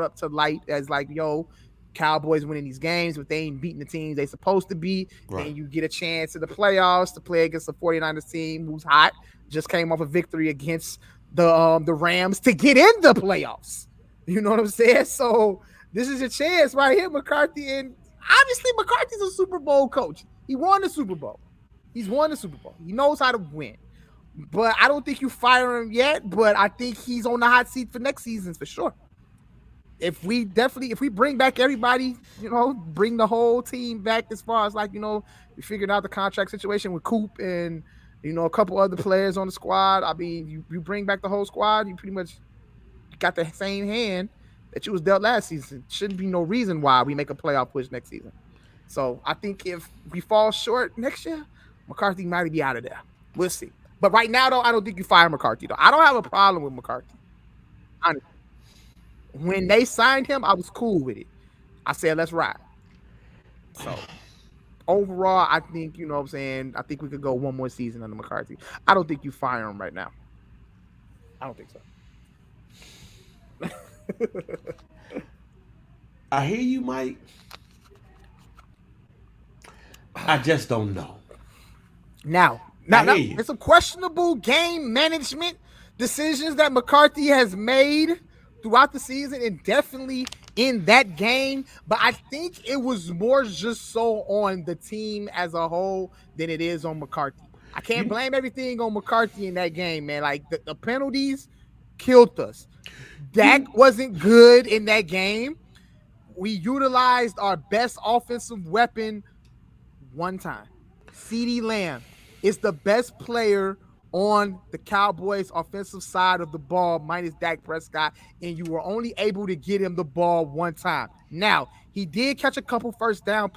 up to light as like, yo, Cowboys winning these games, but they ain't beating the teams they supposed to beat. Right. And you get a chance in the playoffs to play against the 49ers team who's hot, just came off a victory against the Rams to get in the playoffs. You know what I'm saying? So this is your chance right here, McCarthy. And obviously McCarthy's a Super Bowl coach. He won the Super Bowl. He's won the Super Bowl. He knows how to win. But I don't think you fire him yet, but I think he's on the hot seat for next season for sure. If we bring back everybody, you know, bring the whole team back as far as like, you know, we figured out the contract situation with Coop and, you know, a couple other players on the squad. I mean, you bring back the whole squad, you pretty much got the same hand that you was dealt last season. Shouldn't be no reason why we make a playoff push next season. So I think if we fall short next year, McCarthy might be out of there. We'll see. But right now, though, I don't think you fire McCarthy, though. I don't have a problem with McCarthy. Honestly. When they signed him, I was cool with it. I said, let's ride. So, overall, I think, you know what I'm saying, I think we could go one more season under McCarthy. I don't think you fire him right now. I don't think so. I hear you, Mike. I just don't know. Now, it's a questionable game management decisions that McCarthy has made throughout the season and definitely in that game. But I think it was more just so on the team as a whole than it is on McCarthy. I can't blame everything on McCarthy in that game, man. Like the penalties killed us. Dak wasn't good in that game. We utilized our best offensive weapon one time. CeeDee Lamb is the best player on the Cowboys offensive side of the ball minus Dak Prescott, and you were only able to get him the ball one time. Now, he did catch a couple first down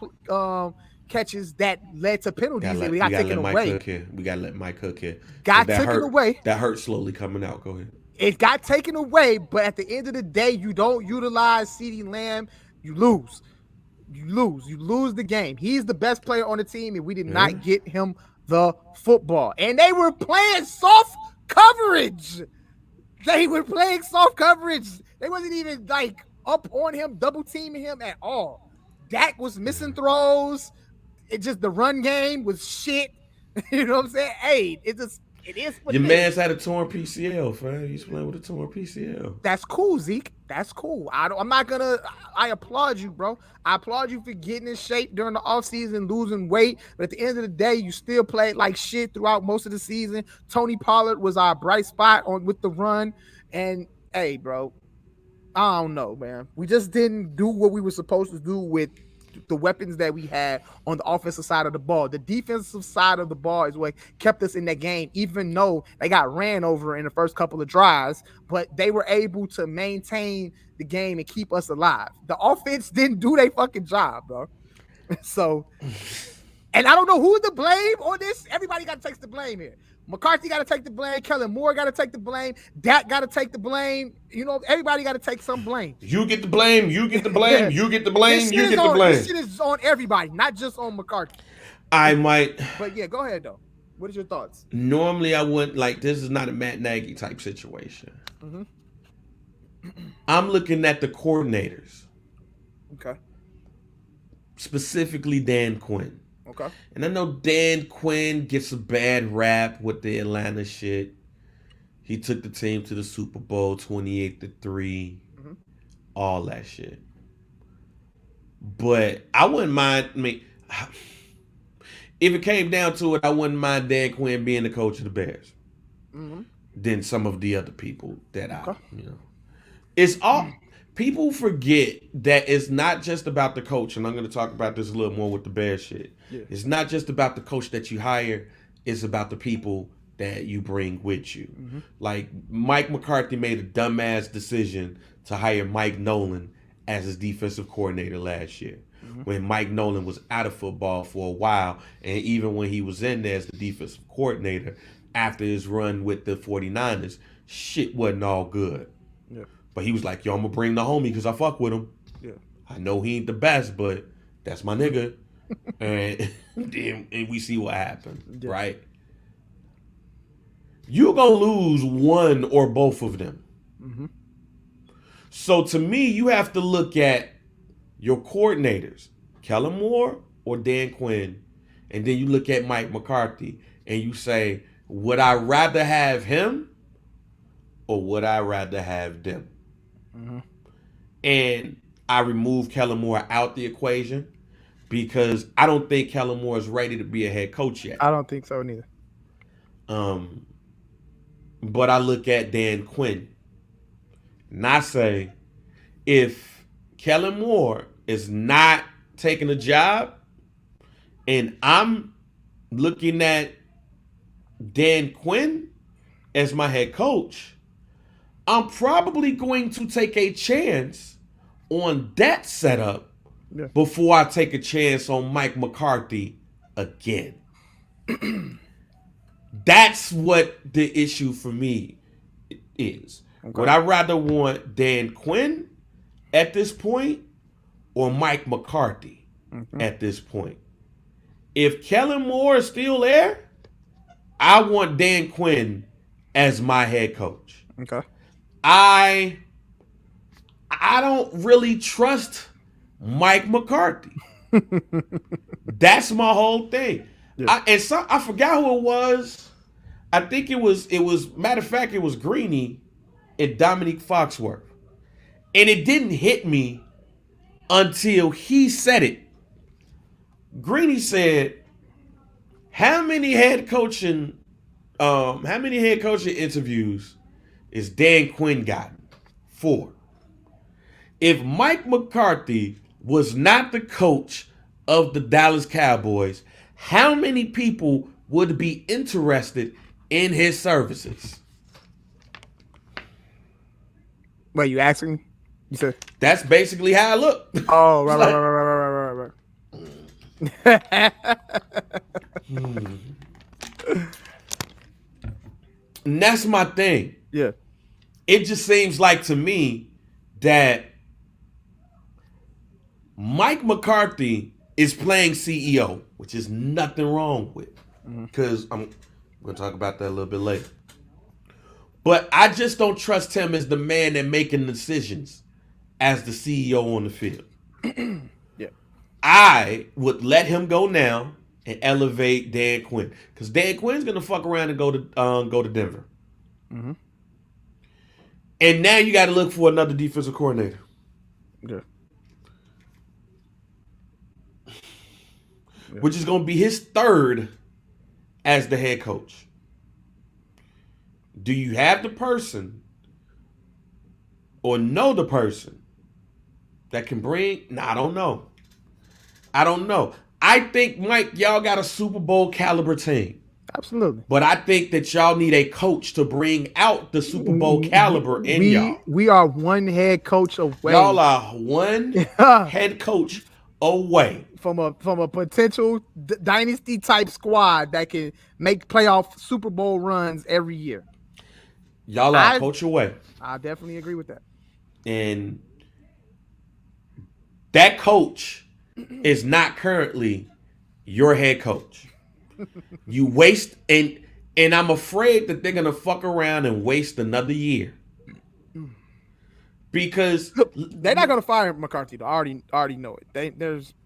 catches that led to penalties. We got taken away. We got to let Mike Cook here. Got taken away. That hurt slowly coming out. Go ahead. It got taken away, but at the end of the day, you don't utilize CeeDee Lamb, you lose. You lose the game. He's the best player on the team, and we did not get him the football. And they were playing soft coverage. They wasn't even like up on him, double teaming him at all. Dak was missing throws. It just the run game was shit. You know what I'm saying? Hey, it is what your man's had a torn PCL, fam. He's playing with a torn PCL. That's cool, Zeke. That's cool. I applaud you, bro. I applaud you for getting in shape during the offseason, losing weight. But at the end of the day, you still played like shit throughout most of the season. Tony Pollard was our bright spot with the run. And hey, bro, I don't know, man. We just didn't do what we were supposed to do with the weapons that we had on the offensive side of the ball. The defensive side of the ball is what kept us in that game, even though they got ran over in the first couple of drives, but they were able to maintain the game and keep us alive. The offense didn't do their fucking job, bro. So, and I don't know who to blame on this. Everybody got to take the blame here. McCarthy got to take the blame. Kellen Moore got to take the blame. Dak got to take the blame. You know, everybody got to take some blame. You get the blame. You get the blame. You get the blame. You get the This blame. shit is on everybody, not just on McCarthy. I might. But yeah, go ahead though. What is your thoughts? Normally, I wouldn't like. This is not a Matt Nagy type situation. Mm-hmm. I'm looking at the coordinators, Okay. specifically Dan Quinn. Okay. And I know Dan Quinn gets a bad rap with the Atlanta shit. He took the team to the Super Bowl 28-3, Mm-hmm. all that shit. But I wouldn't mind. I mean, if it came down to it, I wouldn't mind Dan Quinn being the coach of the Bears Mm-hmm. than some of the other people that Okay. It's all people forget that it's not just about the coach, and I'm going to talk about this a little more with the Bears shit. Yeah. It's not just about the coach that you hire; it's about the people that you bring with you. Mm-hmm. Like Mike McCarthy made a dumbass decision to hire Mike Nolan as his defensive coordinator last year. Mm-hmm. When Mike Nolan was out of football for a while, and even when he was in there as the defensive coordinator after his run with the 49ers, shit wasn't all good. Yeah. But he was like, yo, I'm going to bring the homie because I fuck with him. Yeah. I know he ain't the best, but that's my nigga. and we see what happened, Yeah. right? You're going to lose one or both of them. Mm-hmm. So to me, you have to look at your coordinators, Kellen Moore or Dan Quinn, and then you look at Mike McCarthy and you say, would I rather have him or would I rather have them? Mm-hmm. And I remove Kellen Moore out the equation because I don't think Kellen Moore is ready to be a head coach yet. I don't think so neither. But I look at Dan Quinn and I say, if Kellen Moore is not taking a job and I'm looking at Dan Quinn as my head coach, I'm probably going to take a chance on that setup before I take a chance on Mike McCarthy again. That's what the issue for me is. Okay. Would I rather want Dan Quinn at this point or Mike McCarthy at this point? If Kellen Moore is still there, I want Dan Quinn as my head coach. Okay. I don't really trust Mike McCarthy. That's my whole thing. Yeah. I forgot who it was. I think it was matter of fact, it was Greeny and Dominique Foxworth. And it didn't hit me until he said it. Greeny said, how many head coaching interviews is Dan Quinn gotten? 4. If Mike McCarthy was not the coach of the Dallas Cowboys, how many people would be interested in his services? What, you asking? You said that's basically how I look. Oh, right. And that's my thing. Yeah. It just seems like to me that Mike McCarthy is playing CEO, which is nothing wrong with, because I'm going to talk about that a little bit later. But I just don't trust him as the man that making decisions as the CEO on the field. Yeah. I would let him go now and elevate Dan Quinn, because Dan Quinn's going to fuck around and go to Denver. Mm-hmm. And now you got to look for another defensive coordinator. Yeah. Which is going to be his third as the head coach. Do you have the person or know the person that can bring. Nah, I don't know. I don't know. I think, Mike, y'all got a Super Bowl caliber team. Absolutely. But I think that y'all need a coach to bring out the Super Bowl caliber in y'all. We are one head coach away. Y'all are one head coach away from a potential dynasty type squad that can make playoff Super Bowl runs every year. Y'all are a coach away. I definitely agree with that. And that coach is not currently your head coach. You waste and I'm afraid that they're gonna fuck around and waste another year. Because they're not gonna fire McCarthy though. I already know it.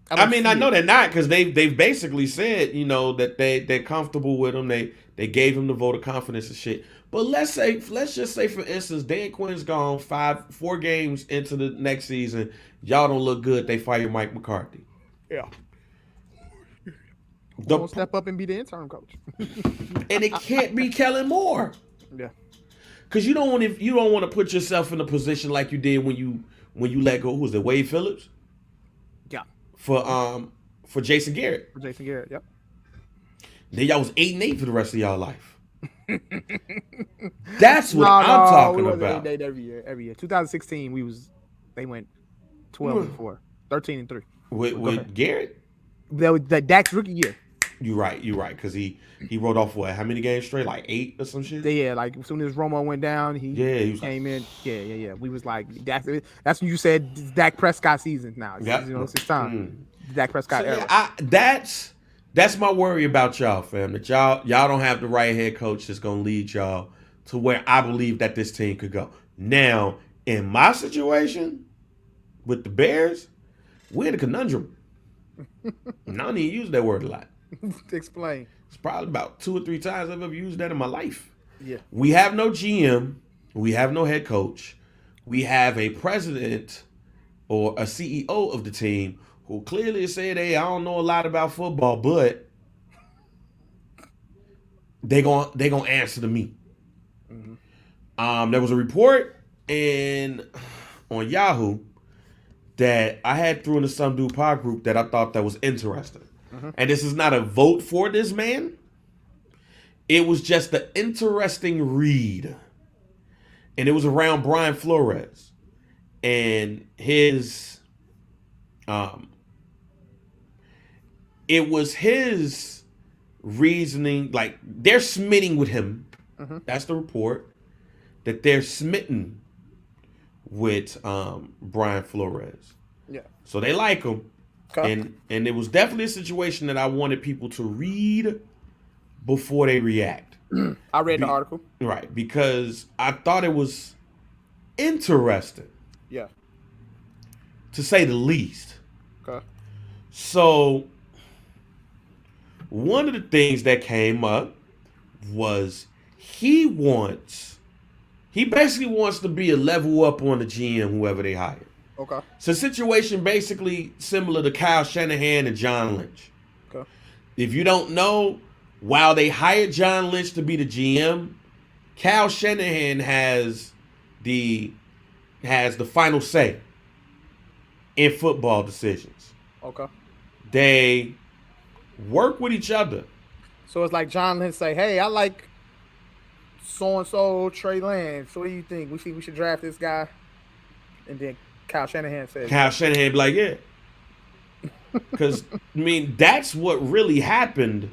I know they're not, because they've basically said, that they're comfortable with him. They gave him the vote of confidence and shit. But let's just say for instance, Dan Quinn's gone 4 games into the next season. Y'all don't look good. They fire Mike McCarthy. Yeah. Don't step up and be the interim coach. And it can't be Kellen Moore. Yeah. Because you don't want to put yourself in a position like you did when you let go. Who was it? Wade Phillips? Yeah. For Jason Garrett. Yep. Then y'all was 8-8 for the rest of y'all life. That's what I'm talking about. 8-8 every year. 2016 they went 12-4, 13-3. With Garrett? That was the Dak's rookie year. You're right. Because he wrote off how many games straight? Like 8 or some shit? Yeah, like as soon as Romo went down, he came in. Yeah. We was like, that's when you said Dak Prescott season now. Yep. It's his time. Dak Prescott era. That's my worry about y'all, fam. That y'all don't have the right head coach that's gonna lead y'all to where I believe that this team could go. Now, in my situation with the Bears, we're in a conundrum. And I don't even use that word a lot. Explain. It's probably about 2 or 3 times I've ever used that in my life. Yeah. We have no GM. We have no head coach. We have a president or a CEO of the team who clearly said, hey, I don't know a lot about football, but they gonna answer to me. Mm-hmm. There was a report on Yahoo that I had through into some dude pod group that I thought that was interesting. Mm-hmm. And this is not a vote for this man. It was just an interesting read. And it was around Brian Flores and his it was his reasoning, like they're smitten with him. Mm-hmm. That's the report, that they're smitten with Brian Flores. Yeah. So they like him. Okay. And it was definitely a situation that I wanted people to read before they react. I read the article. Right, because I thought it was interesting. Yeah. To say the least. Okay. So one of the things that came up was he basically wants to be a level up on the GM, whoever they hire. Okay. It's a situation basically similar to Kyle Shanahan and John Lynch. Okay. If you don't know, while they hired John Lynch to be the GM, Kyle Shanahan has the final say in football decisions. Okay. They work with each other. So it's like John Lynch say, hey, I like so-and-so Trey Lance. So what do you think? We think we should draft this guy? And then Kyle Shanahan says. Kyle Shanahan be like, yeah. Because, I mean, that's what really happened.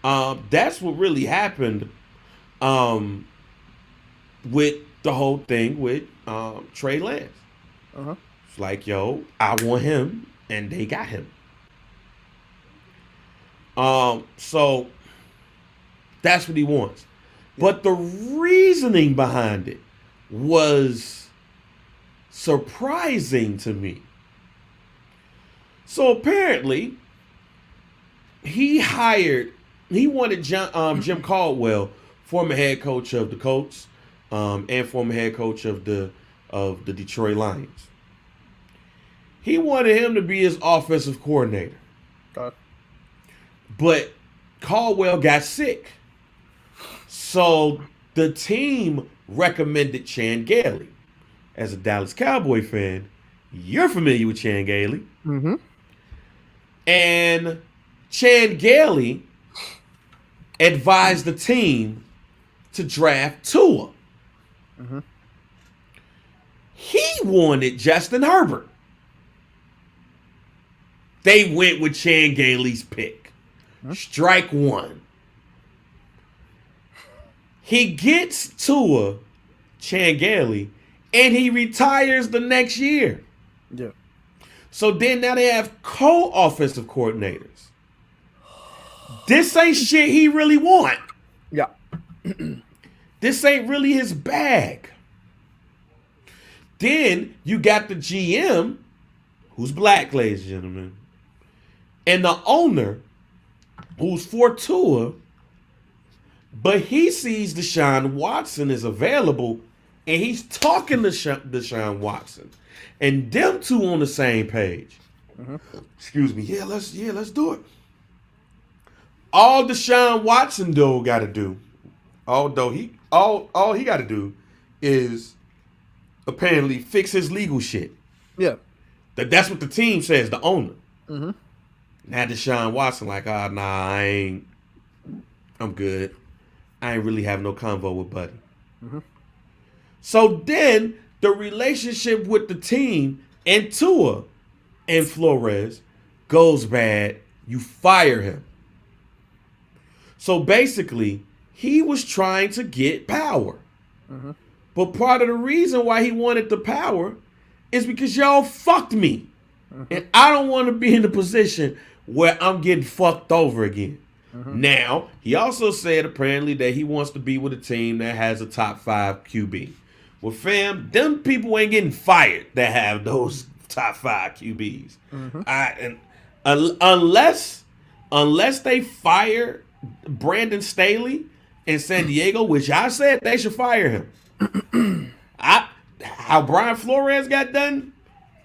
That's what really happened with the whole thing with Trey Lance. Uh-huh. It's like, yo, I want him, and they got him. So that's what he wants. Yeah. But the reasoning behind it was surprising to me. So apparently, he wanted Jim Caldwell, former head coach of the Colts, and former head coach of the Detroit Lions. He wanted him to be his offensive coordinator. Okay. But Caldwell got sick. So The team recommended Chan Gailey. As a Dallas Cowboy fan, you're familiar with Chan Gailey. Mm-hmm. And Chan Gailey advised the team to draft Tua. Mm-hmm. He wanted Justin Herbert. They went with Chan Gailey's pick. Strike one. He gets Tua, Chan Gailey, and he retires the next year. Yeah. So then now they have co-offensive coordinators. This ain't shit he really want. Yeah. This ain't really his bag. Then you got the GM, who's black, ladies and gentlemen, and the owner, who's for Tua, but he sees Deshaun Watson is available, and he's talking to Deshaun Watson, and them two on the same page. Mm-hmm. Excuse me. Let's do it. All Deshaun Watson got to do, all he got to do, is apparently fix his legal shit. Yeah. That's what the team says, the owner. Mm-hmm. Now Deshaun Watson like, I'm good. I ain't really have no convo with Buddy. Mm-hmm. So then the relationship with the team and Tua and Flores goes bad. You fire him. So basically, he was trying to get power. Mm-hmm. But part of the reason why he wanted the power is because y'all fucked me. Mm-hmm. And I don't want to be in a position where I'm getting fucked over again. Mm-hmm. Now, he also said apparently that he wants to be with a team that has a top 5 QB. Well, fam, them people ain't getting fired that have those top 5 QBs. Mm-hmm. Unless they fire Brandon Staley in San Diego, which I said they should fire him. How Brian Flores got done,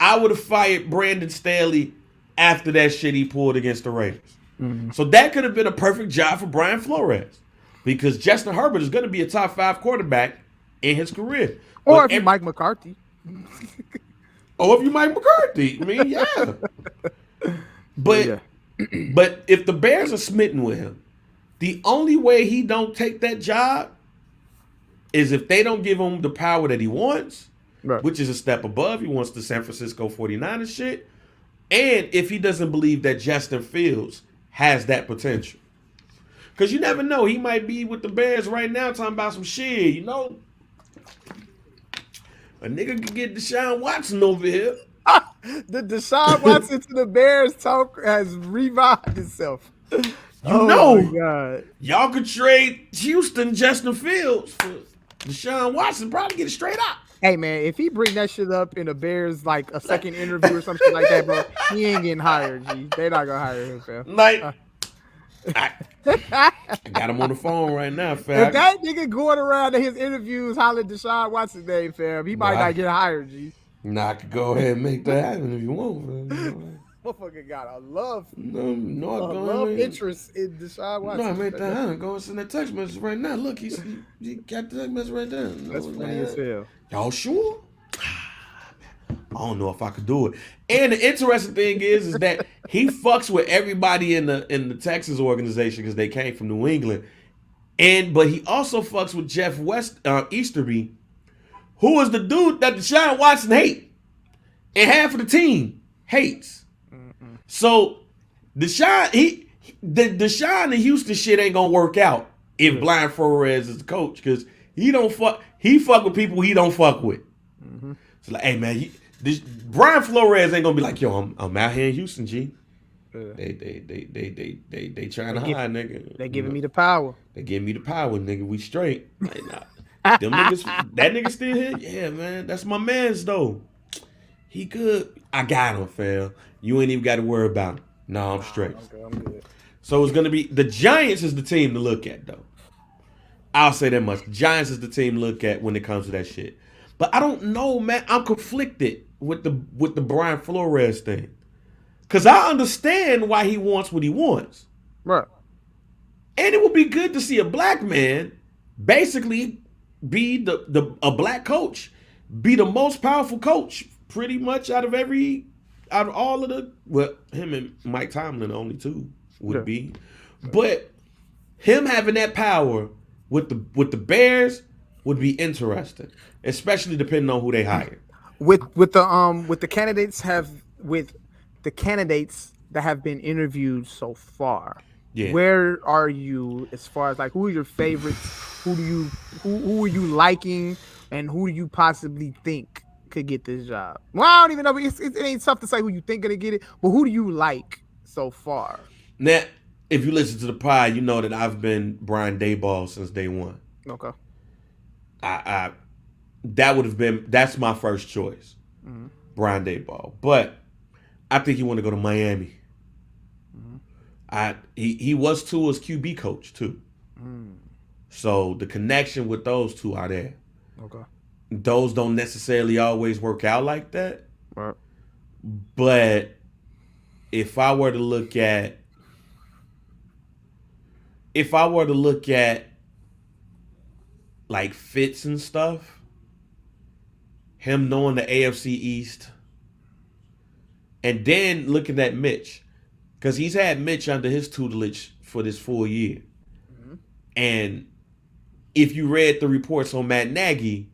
I would have fired Brandon Staley after that shit he pulled against the Raiders. Mm-hmm. So that could have been a perfect job for Brian Flores, because Justin Herbert is going to be a top 5 quarterback in his career. Or if you're Mike McCarthy. Or if you're Mike McCarthy. I mean, yeah. But if the Bears are smitten with him, the only way he don't take that job is if they don't give him the power that he wants, right, which is a step above. He wants the San Francisco 49ers shit. And if he doesn't believe that Justin Fields has that potential. Because you never know. He might be with the Bears right now talking about some shit, you know. A nigga could get Deshaun Watson over here. The Deshaun Watson to the Bears talk has revived itself. My God. Y'all could trade Houston Justin Fields for Deshaun Watson, probably get it straight up. Hey, man, if he bring that shit up in the Bears, like a second interview or something like that, bro, he ain't getting hired, G. They not going to hire him, fam. I got him on the phone right now, fam. If that nigga going around to his interviews hollering Deshaun Watson's name, fam, he might not get hired, G. Nah, I could go ahead and make that happen if you want, fam. Motherfucker got a love interest in Deshaun Watson. No, I made that happen. Go and send that text message right now. Look, he got the text message right there. That's funny as hell. Y'all sure? I don't know if I could do it. And the interesting thing is that he fucks with everybody in the Texas organization because they came from New England. But he also fucks with Jeff Easterby, who is the dude that Deshaun Watson hate. And half of the team hates. Mm-mm. So Deshaun and Houston shit ain't gonna work out if Brian Flores is the coach, because he fuck with people he don't fuck with. Mm-hmm. So like, hey man, Brian Flores ain't gonna be like, yo, I'm out here in Houston, G. They trying to hide, nigga. They giving me the power. They giving me the power, nigga. We straight. Like, nah. Them niggas, that nigga still here? Yeah, man. That's my man's though. He good. I got him, fam. You ain't even got to worry about him. No, I'm straight. Okay, I'm good. So it's gonna be the Giants is the team to look at though. I'll say that much. Giants is the team to look at when it comes to that shit. But I don't know, man. I'm conflicted with the Brian Flores thing. Cause I understand why he wants what he wants. Right. And it would be good to see a black man basically be the a black coach, be the most powerful coach pretty much out of all of the, well, him and Mike Tomlin, the only two would Yeah. be. But him having that power with the Bears would be interesting, especially depending on who they hire. With the candidates that have been interviewed so far. Yeah. Where are you as far as like who are your favorites? Who are you liking, and who do you possibly think could get this job? Well, I don't even know. But it ain't tough to say who you think gonna get it, but who do you like so far? Now, if you listen to the pod, you know that I've been Brian Daboll since day one. Okay. I that's my first choice, Mm-hmm. Brian Daboll. But I think he want to go to Miami. Mm-hmm. He was Tua's QB coach too, Mm. so the connection with those two are there. Okay. Those don't necessarily always work out like that, Right. but if I were to look at like fits and stuff, him knowing the AFC East, and then looking at Mitch, because he's had Mitch under his tutelage for this full year. Mm-hmm. And if you read the reports on Matt Nagy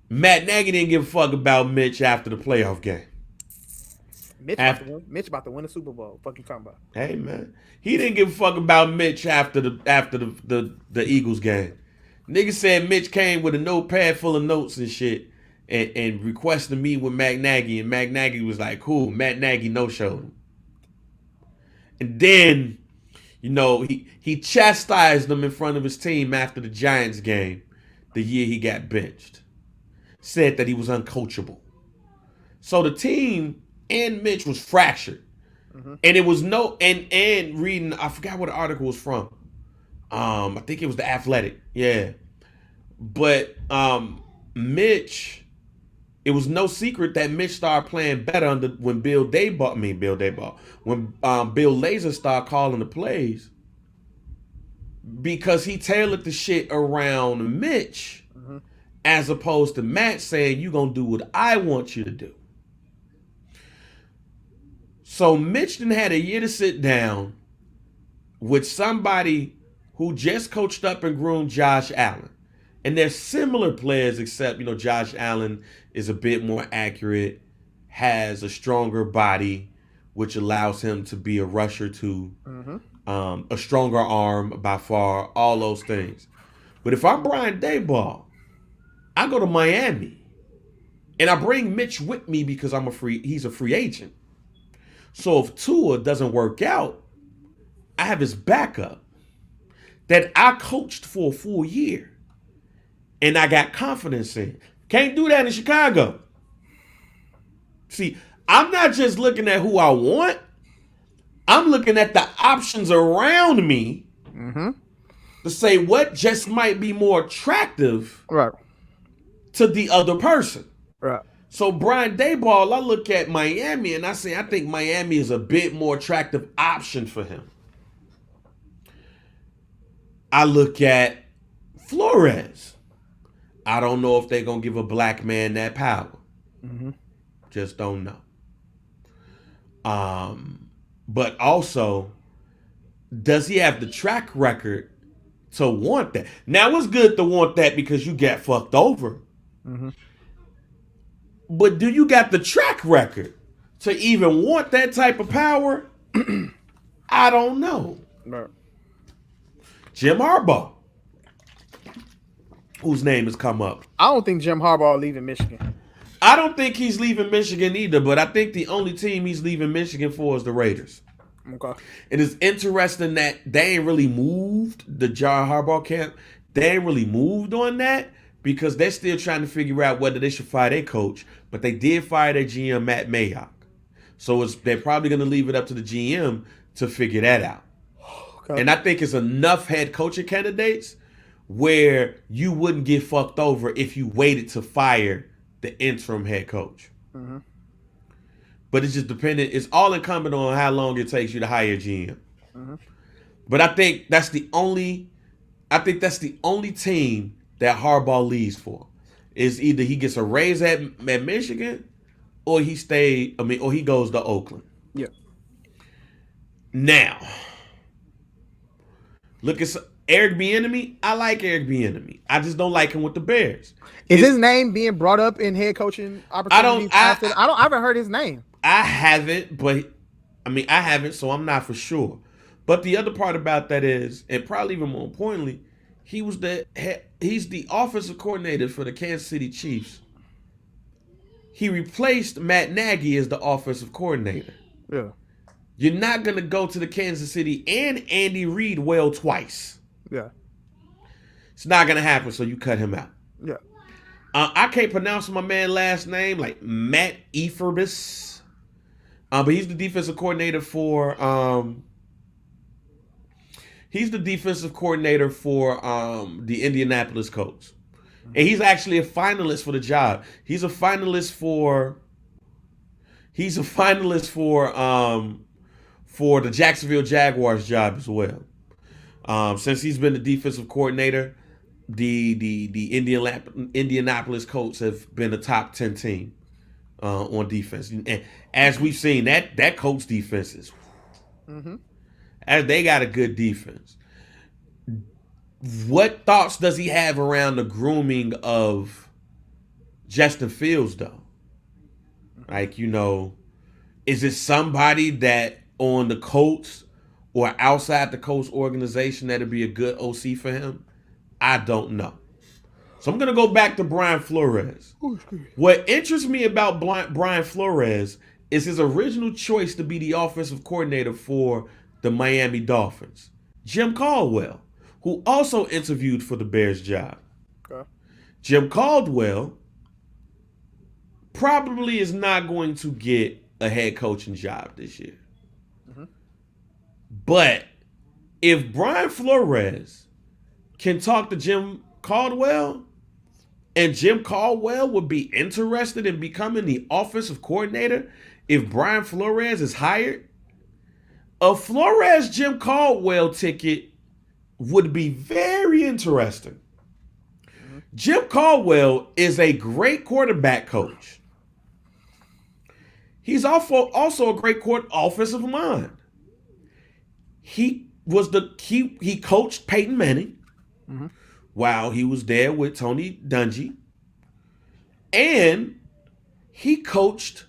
didn't give a fuck about Mitch after the playoff game. Mitch about to win the Super Bowl. Fuck you talking about? Hey man, he didn't give a fuck about Mitch after the Eagles game. Nigga said Mitch came with a notepad full of notes and shit, and requested to meet with Matt Nagy, and Matt Nagy was like, cool. Matt Nagy no showed him, and then he chastised him in front of his team after the Giants game, the year he got benched. Said that he was uncoachable. So the team and Mitch was fractured. Mm-hmm. And it was and reading, I forgot what the article was from. I think it was The Athletic. Yeah. But Mitch, it was no secret that Mitch started playing better when Bill Lazor started calling the plays, because he tailored the shit around Mitch, Mm-hmm. as opposed to Matt saying, you gonna do what I want you to do. So Mitch then had a year to sit down with somebody who just coached up and groomed Josh Allen. And they're similar players, except, Josh Allen is a bit more accurate, has a stronger body, which allows him to be a rusher too, Mm-hmm. a stronger arm by far, all those things. But if I'm Brian Daboll, I go to Miami and I bring Mitch with me because he's a free agent. So if Tua doesn't work out, I have his backup that I coached for a full year and I got confidence in. Can't do that in Chicago. See, I'm not just looking at who I want. I'm looking at the options around me, Mm-hmm. to say what just might be more attractive Right. to the other person. Right. So Brian Daboll, I look at Miami and I say I think Miami is a bit more attractive option for him. I look at Flores. I don't know if they're going to give a black man that power. Mm-hmm. Just don't know. But also, does he have the track record to want that? Now, it's good to want that because you get fucked over. Mm-hmm. But do you got the track record to even want that type of power? I don't know. Right. Jim Harbaugh, whose name has come up. I don't think Jim Harbaugh leaving Michigan. I don't think he's leaving Michigan either, but I think the only team he's leaving Michigan for is the Raiders. Okay. It is interesting that they ain't really moved, the John Harbaugh camp. They ain't really moved on that because they're still trying to figure out whether they should fire their coach. But they did fire their GM, Matt Mayock. So they're probably going to leave it up to the GM to figure that out. Okay. And I think it's enough head coaching candidates where you wouldn't get fucked over if you waited to fire the interim head coach. Mm-hmm. But it's just dependent. It's all incumbent on how long it takes you to hire a GM. Mm-hmm. But I think that's the only I think that's the only team that Harbaugh leaves for. Is either he gets a raise at Michigan, or or he goes to Oakland. Yeah. Now, look at Eric Bieniemy. I like Eric Bieniemy. I just don't like him with the Bears. Is his name being brought up in head coaching opportunities after? I haven't heard his name. I haven't, but I haven't, so I'm not for sure. But the other part about that is, and probably even more importantly, he's the offensive coordinator for the Kansas City Chiefs. He replaced Matt Nagy as the offensive coordinator. Yeah. You're not going to go to the Kansas City and Andy Reid well twice. Yeah. It's not going to happen, so you cut him out. Yeah. I can't pronounce my man's last name, like Matt Eberflus. But he's the defensive coordinator for the Indianapolis Colts. And he's actually a finalist for the job. He's a finalist for the Jacksonville Jaguars job as well. Since he's been the defensive coordinator, the Indianapolis Colts have been a top 10 team on defense. And as we've seen, that Colts defense is, as they got a good defense. What thoughts does he have around the grooming of Justin Fields, though? Like, is it somebody that on the Colts or outside the Colts organization that'd be a good OC for him? I don't know. So I'm going to go back to Brian Flores. What interests me about Brian Flores is his original choice to be the offensive coordinator for the Miami Dolphins. Jim Caldwell, who also interviewed for the Bears job. Okay. Jim Caldwell probably is not going to get a head coaching job this year. But if Brian Flores can talk to Jim Caldwell, and Jim Caldwell would be interested in becoming the offensive coordinator if Brian Flores is hired, a Flores-Jim Caldwell ticket would be very interesting. Jim Caldwell is a great quarterback coach. He's also a great offensive mind. He coached Peyton Manning while he was there with Tony Dungy, and he coached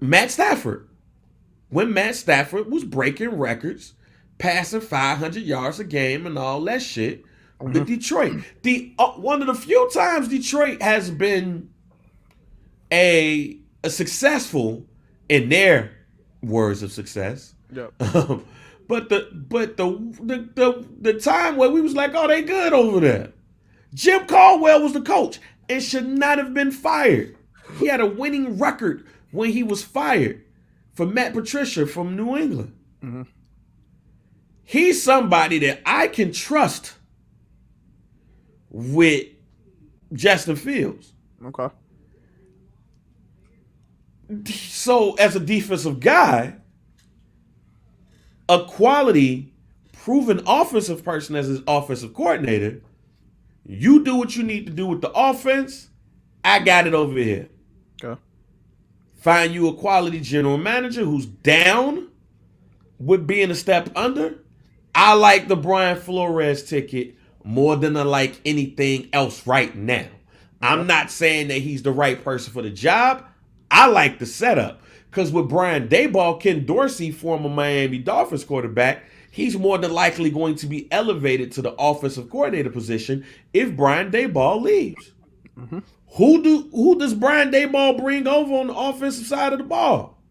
Matt Stafford when Matt Stafford was breaking records, passing 500 yards a game and all that shit with Detroit. One of the few times Detroit has been a successful, in their words of success. Yep. But the time where we was like, oh, they good over there. Jim Caldwell was the coach and should not have been fired. He had a winning record when he was fired for Matt Patricia from New England. He's somebody that I can trust with Justin Fields. Okay. So as a defensive guy, a quality, proven offensive person as his offensive coordinator, you do what you need to do with the offense. I got it over here. Okay. Find you a quality general manager who's down with being a step under. I like the Brian Flores ticket more than I like anything else right now. I'm not saying that he's the right person for the job. I like the setup. Because with Brian Daboll, Ken Dorsey, former Miami Dolphins quarterback, he's more than likely going to be elevated to the offensive coordinator position if Brian Daboll leaves. Who does Brian Daboll bring over on the offensive side of the ball?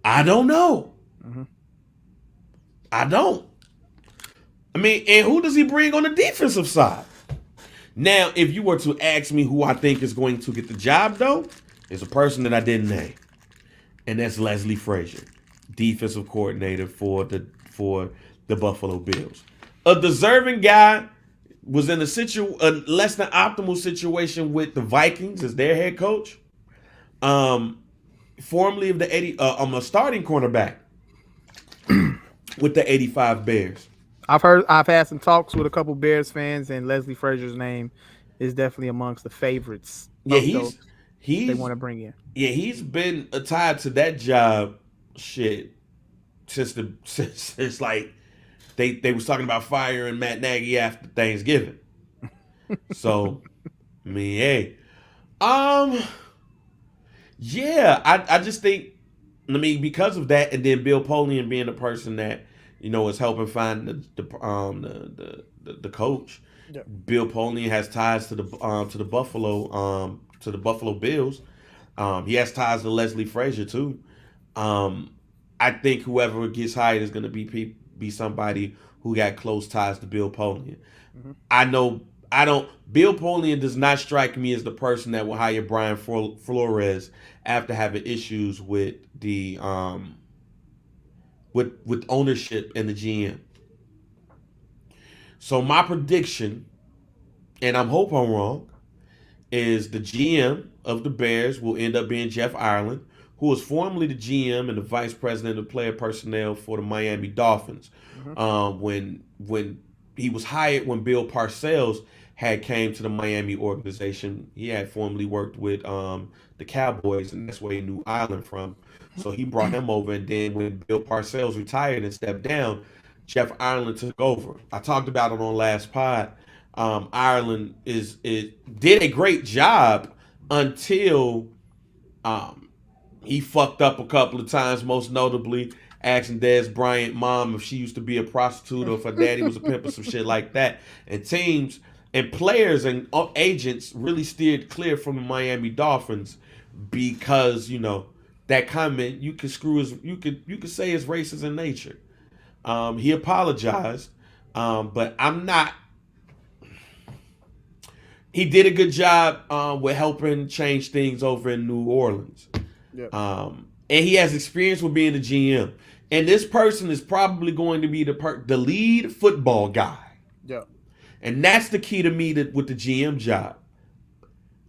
I don't know. I don't. And who does he bring on the defensive side? Now, if you were to ask me who I think is going to get the job, though, it's a person that I didn't name, and that's Leslie Frazier, defensive coordinator for the Buffalo Bills. A deserving guy, was in a less than optimal situation with the Vikings as their head coach. Formerly of a starting cornerback with the 85 Bears. I've had some talks with a couple Bears fans, and Leslie Frazier's name is definitely amongst the favorites Yeah, of those they he's want to bring in. yeah, he's been tied to that job shit since like they was talking about firing Matt Nagy after Thanksgiving. So I mean, hey, um, yeah, I just think, I mean, because of that, and then Bill Polian being the person that is helping find the coach. Yeah. Bill Polian has ties to the Buffalo Bills. He has ties to Leslie Frazier too. Um, I think whoever gets hired is going to be somebody who got close ties to Bill Polian. Hmm. I know I don't. Bill Polian does not strike me as the person that will hire Brian Flores after having issues with the with ownership and the GM. So my prediction, and I hope I'm wrong, is the GM of the Bears will end up being Jeff Ireland, who was formerly the GM and the vice president of player personnel for the Miami Dolphins. Hmm. When he was hired, when Bill Parcells had came to the Miami organization, he had formerly worked with the Cowboys, and that's where he knew Ireland from. So he brought him over, and then when Bill Parcells retired and stepped down, Jeff Ireland took over. I talked about it on last pod. Ireland did a great job until um, he fucked up a couple of times, most notably asking Dez Bryant mom if she used to be a prostitute or if her daddy was a pimp or some shit like that. And teams and players and agents really steered clear from the Miami Dolphins because that comment you could say is racist in nature. He apologized, but I'm not. He did a good job with helping change things over in New Orleans. Yeah. And he has experience with being a GM. And this person is probably going to be the lead football guy. Yeah. And that's the key to me with the GM job.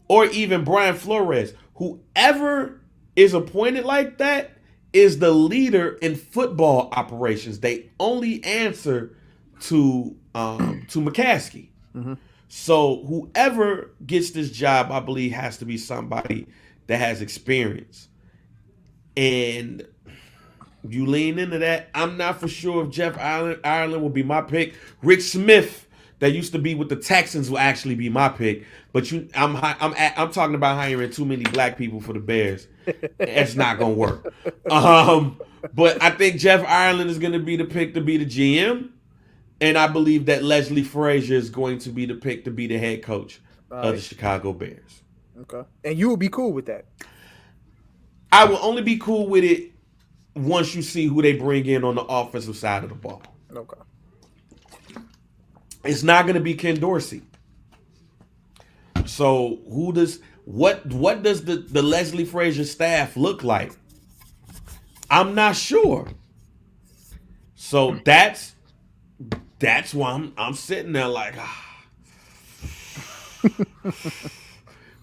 Or even Brian Flores. Whoever is appointed like that is the leader in football operations. They only answer to McCaskey. Mm-hmm. So whoever gets this job, I believe, has to be somebody that has experience. And you lean into that. I'm not for sure if Jeff Ireland will be my pick. Rick Smith, that used to be with the Texans, will actually be my pick. But I'm talking about hiring too many black people for the Bears. It's not gonna work. But I think Jeff Ireland is gonna be the pick to be the GM. And I believe that Leslie Frazier is going to be the pick to be the head coach of the Chicago Bears. Okay. And you will be cool with that? I will only be cool with it once you see who they bring in on the offensive side of the ball. Okay. It's not going to be Ken Dorsey. So what does the Leslie Frazier staff look like? I'm not sure. So that's why I'm sitting there like,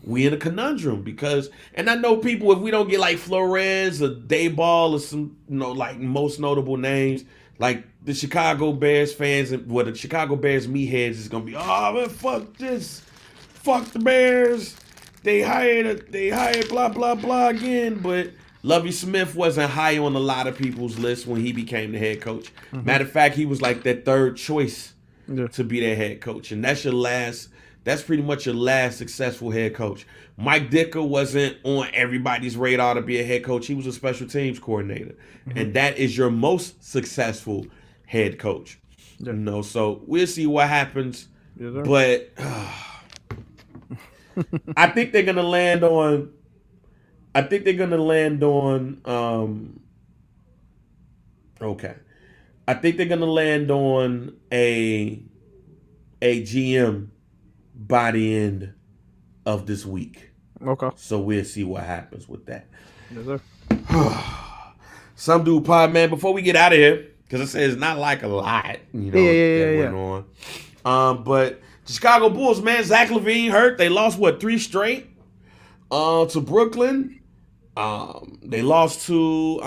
we in a conundrum because, and I know people, if we don't get like Flores or Dayball or some, like most notable names, like the Chicago Bears fans and the Chicago Bears meatheads is gonna be, oh man, fuck this, fuck the Bears, they hired blah blah blah again, but Lovie Smith wasn't high on a lot of people's list when he became the head coach. Mm-hmm. Matter of fact, he was like that third choice to be their head coach. And that's pretty much your last successful head coach. Mike Ditka wasn't on everybody's radar to be a head coach. He was a special teams coordinator. Mm-hmm. And that is your most successful head coach. Yeah. So we'll see what happens. Yes, but I think they're going to land on okay. I think they're gonna land on a GM by the end of this week. Okay. So we'll see what happens with that. Yes, sir. Some dude pod, man, before we get out of here, because I said it's not like a lot, that went on. But the Chicago Bulls, man, Zach LaVine hurt. They lost 3 straight to Brooklyn. They lost to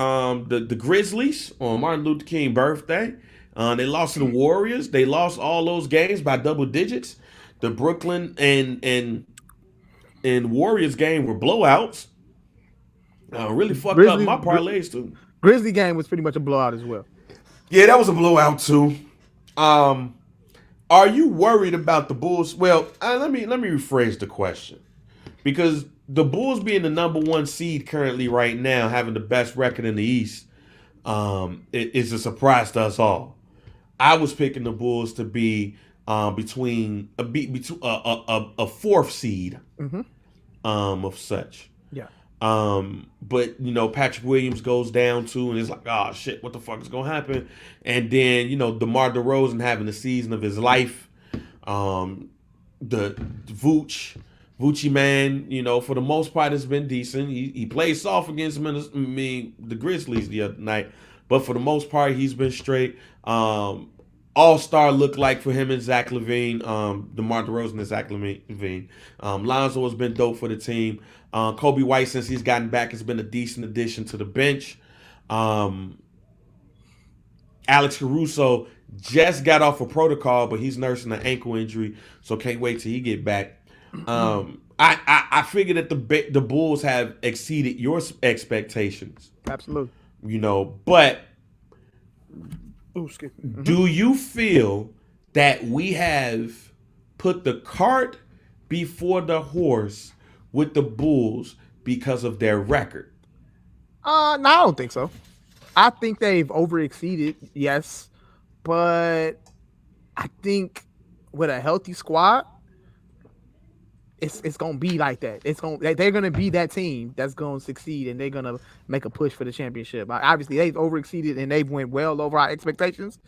the Grizzlies on Martin Luther King birthday. They lost to the Warriors. They lost all those games by double digits. The Brooklyn and Warriors game were blowouts. Really fucked up Grizzlies my parlays too. Grizzly game was pretty much a blowout as well. Yeah, that was a blowout too. Um, are you worried about the Bulls? Well, let me rephrase the question, because the Bulls being the number one seed currently right now, having the best record in the East, is a surprise to us all. I was picking the Bulls to be between a fourth seed Mm-hmm. of such. Yeah. But Patrick Williams goes down too, and it's like, oh shit, what the fuck is gonna happen? And then DeMar DeRozan having the season of his life. The Vooch man, for the most part, has been decent. He played soft against the Grizzlies the other night, but for the most part, he's been straight. All-star look like for him and Zach LaVine, DeMar DeRozan and Zach LaVine. Lonzo has been dope for the team. Kobe White, since he's gotten back, has been a decent addition to the bench. Alex Caruso just got off a protocol, but he's nursing an ankle injury, so can't wait till he get back. I figure that the Bulls have exceeded your expectations. Absolutely. But Mm-hmm. do you feel that we have put the cart before the horse with the Bulls because of their record? No, I don't think so. I think they've overexceeded, yes, but I think with a healthy squad, it's gonna be like that. They're gonna be that team that's gonna succeed, and they're gonna make a push for the championship. Obviously, they've overexceeded and they've went well over our expectations,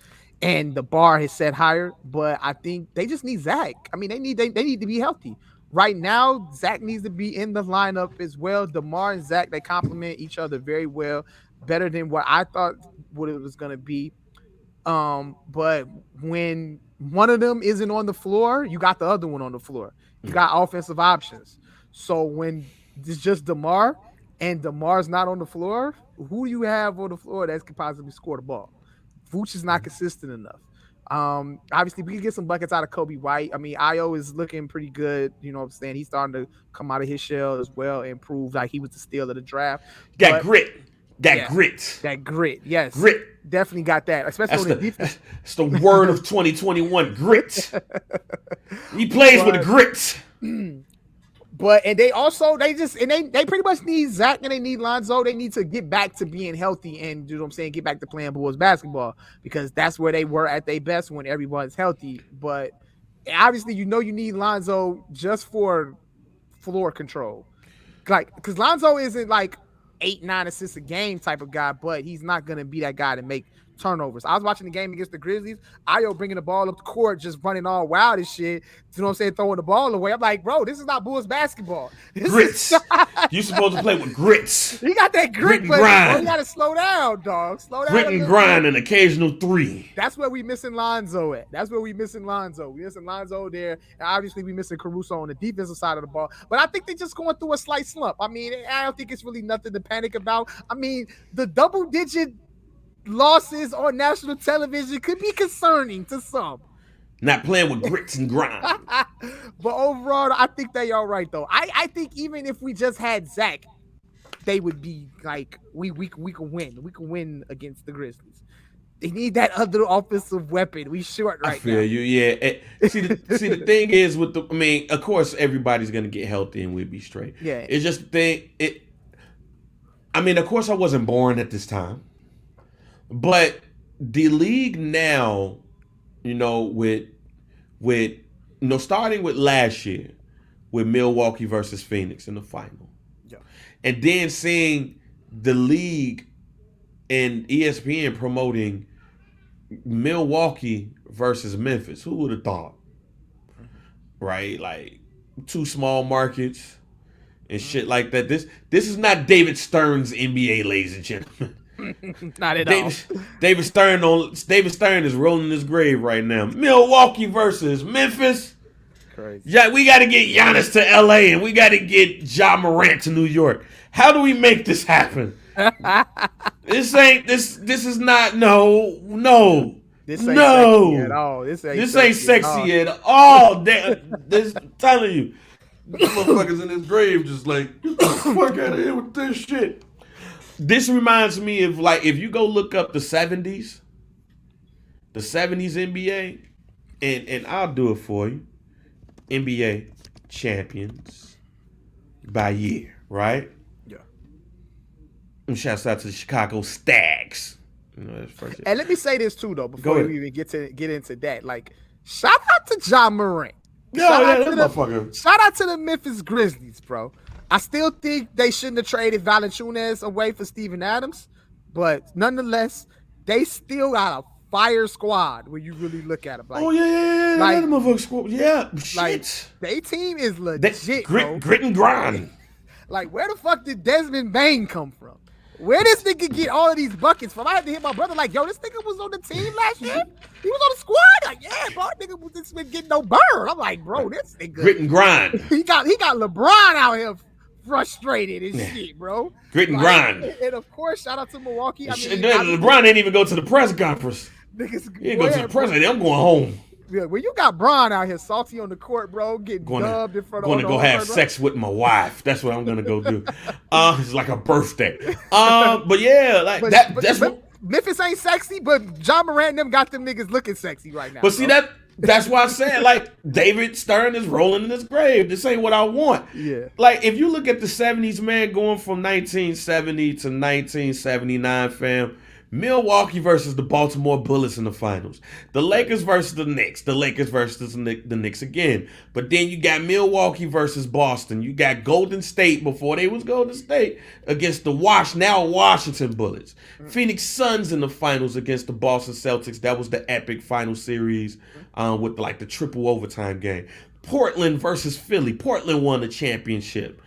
and the bar has set higher. But I think they just need Zach. I mean, they need to be healthy. Right now, Zach needs to be in the lineup as well. DeMar and Zach, they complement each other very well, better than what I thought what it was gonna be. But when one of them isn't on the floor, you got the other one on the floor. You got offensive options. So when it's just DeMar and DeMar's not on the floor, who do you have on the floor that can possibly score the ball? Vooch is not consistent enough. Obviously, we can get some buckets out of Kobe White. I mean, Io is looking pretty good. You know what I'm saying? He's starting to come out of his shell as well and prove like he was the steal of the draft. Grit. That grit. Yes. Grit. Definitely got that. Especially on the defense. That's the word of 2021. Grit. He plays with grit. But and they pretty much need Zach and they need Lonzo. They need to get back to being healthy and get back to playing Bulls basketball, because that's where they were at their best when everyone's healthy. But obviously, you need Lonzo just for floor control. Like, because Lonzo isn't like 8-9 assists a game type of guy, but he's not gonna be that guy to make turnovers. I was watching the game against the Grizzlies. Io bringing the ball up the court, just running all wild and shit. You know what I'm saying? Throwing the ball away. I'm like, bro, this is not Bulls basketball. Grits. You supposed to play with grits. He got that grit, but you got to slow down, dog. Slow down. Grit and grind, an occasional three. That's where we missing Lonzo at. We missing Lonzo there. And obviously, we missing Caruso on the defensive side of the ball. But I think they're just going through a slight slump. I mean, I don't think it's really nothing to panic about. I mean, the double-digit losses on national television could be concerning to some. Not playing with grits and grind. But overall, I think they are right, though. I think even if we just had Zach, they would be like, we can win. We can win against the Grizzlies. They need that other offensive weapon. We short right now. I feel you, yeah. See, the thing is of course, everybody's going to get healthy and we'll be straight. Yeah. It's just the thing. Of course, I wasn't born at this time. But the league now, with starting with last year, with Milwaukee versus Phoenix in the final, and then seeing the league and ESPN promoting Milwaukee versus Memphis, who would have thought? Right, like two small markets and shit like that. This is not David Stern's NBA, ladies and gentlemen. Not at all. David Stern is rolling his grave right now. Milwaukee versus Memphis. Crazy. Yeah, we got to get Giannis to LA and we got to get Ja Morant to New York. How do we make this happen? This is not no. This ain't sexy at No, all. This ain't this ain't sexy at all. sexy at all. This telling you, motherfuckers in this grave just like get the fuck out of here with this shit. This reminds me of like if you go look up the '70s NBA, and I'll do it for you. NBA champions by year, right? Yeah. And shouts out to the Chicago Stags. You know, that's first. And let me say this too, though, Go before ahead. we even get into that. Like, shout out to John Morant. No, Shout yeah, out that to the motherfucker. shout out to the Memphis Grizzlies, bro. I still think they shouldn't have traded Valanciunas away for Steven Adams, but nonetheless, they still got a fire squad when you really look at them. Like, Oh yeah, like, that motherfucker squad. Yeah, like shit. they team is That legit, bro. grit and grind. Like, where the fuck did Desmond Bain come from? Where this nigga get all of these buckets from? I had to hit my brother like, yo, this nigga was on the team last year. He was on the squad. Like, yeah, bro, nigga was just been getting no burn. I'm like, bro, this nigga Grit and grind. he got LeBron out here frustrated and shit, bro. Grit and Like, grind. and of course, shout out to Milwaukee. I mean, LeBron didn't even go to the press conference. niggas, He didn't go to the press. I'm going home. Yeah, when you got Bron out here salty on the court, bro, getting dubbed in front of going to go have sex with my wife. That's what I'm gonna go do. It's like a birthday. But yeah, like that's what. Memphis ain't sexy, but John Morant and them got them niggas looking sexy right now. But see that's why I said like David Stern is rolling in his grave. This ain't what I want. Yeah. Like if you look at the '70s, man, going from 1970 to 1979, fam. Milwaukee versus the Baltimore Bullets in the finals. The Lakers versus the Knicks. The Lakers versus the Knicks again. But then you got Milwaukee versus Boston. You got Golden State before they was Golden State against the now Washington Bullets. Phoenix Suns in the finals against the Boston Celtics. That was the epic final series with like the triple overtime game. Portland versus Philly. Portland won the championship.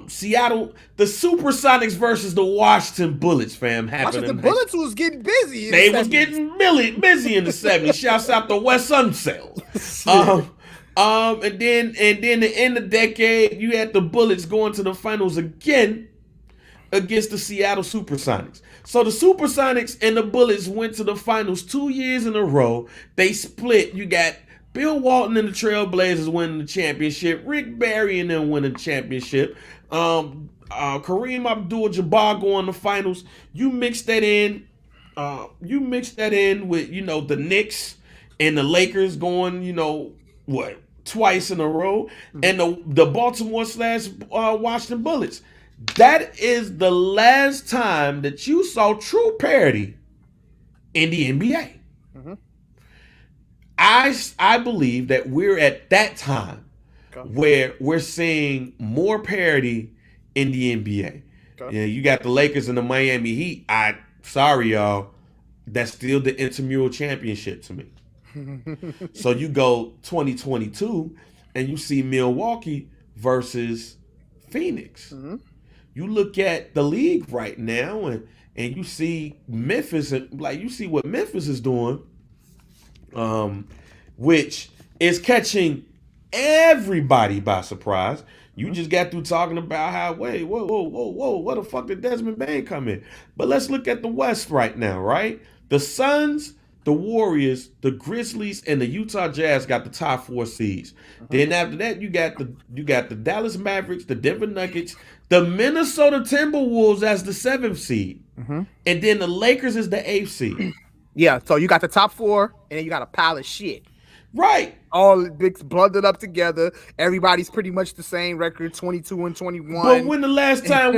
Seattle, the Supersonics versus the Washington Bullets, fam. Washington Bullets was getting busy. They was getting busy in the '70s. Shouts out to West Unseld. And then the end of the decade, you had the Bullets going to the finals again against the Seattle Supersonics. So the Supersonics and the Bullets went to the finals 2 years in a row. They split. You got Bill Walton and the Trailblazers winning the championship. Rick Barry and them winning the championship. Kareem Abdul-Jabbar going to the finals. You mix that in. With the Knicks and the Lakers going twice in a row, and the Baltimore / Washington Bullets. That is the last time that you saw true parity in the NBA. Mm-hmm. I believe that we're at that time where we're seeing more parity in the NBA. Okay. Yeah, you got the Lakers and the Miami Heat. Sorry, y'all. That's still the intramural championship to me. So you go 2022 and you see Milwaukee versus Phoenix. Mm-hmm. You look at the league right now and you see Memphis, and like you see what Memphis is doing. Which is catching everybody by surprise. You just got through talking about how, whoa, what the fuck did Desmond Bain come in? But let's look at the West right now, right? The Suns, the Warriors, the Grizzlies, and the Utah Jazz got the top 4 seeds. Uh-huh. Then after that, you got the Dallas Mavericks, the Denver Nuggets, the Minnesota Timberwolves as the 7th seed, and then the Lakers is the 8th seed. Yeah, so you got the top 4, and then you got a pile of shit. Right. All big blended up together. Everybody's pretty much the same record, 22-21. But when the last time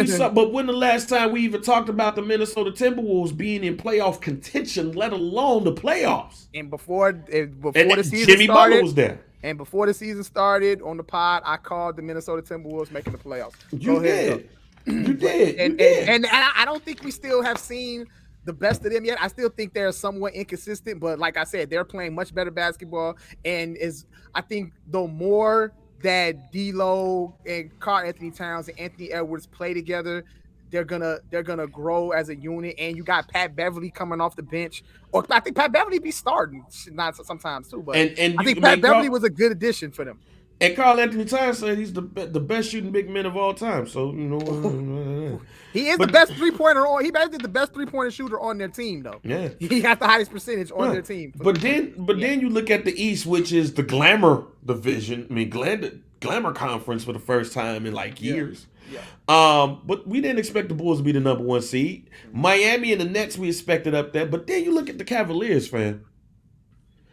we even talked about the Minnesota Timberwolves being in playoff contention, let alone the playoffs? And before the season Jimmy started, Butler was there. And before the season started on the pod, I called the Minnesota Timberwolves making the playoffs. You did. And I don't think we still have seen the best of them yet. I still think they're somewhat inconsistent, but like I said, they're playing much better basketball. And I think the more that D'Lo and Karl Anthony Towns and Anthony Edwards play together, they're gonna grow as a unit. And you got Pat Beverly coming off the bench, or I think Pat Beverly be starting not sometimes too. But I think Pat Beverly was a good addition for them. And Carl Anthony Towns said he's the best shooting big man of all time. So you know, He is the but best 3-pointer on. He basically the best 3-pointer shooter on their team, though. yeah. He got the highest percentage on their team. But then you look at the East, which is the glamour division. I mean, glamour conference for the first time in like years. Yeah. But we didn't expect the Bulls to be the number 1 seed. Miami and the Nets we expected up there. But then you look at the Cavaliers, fam.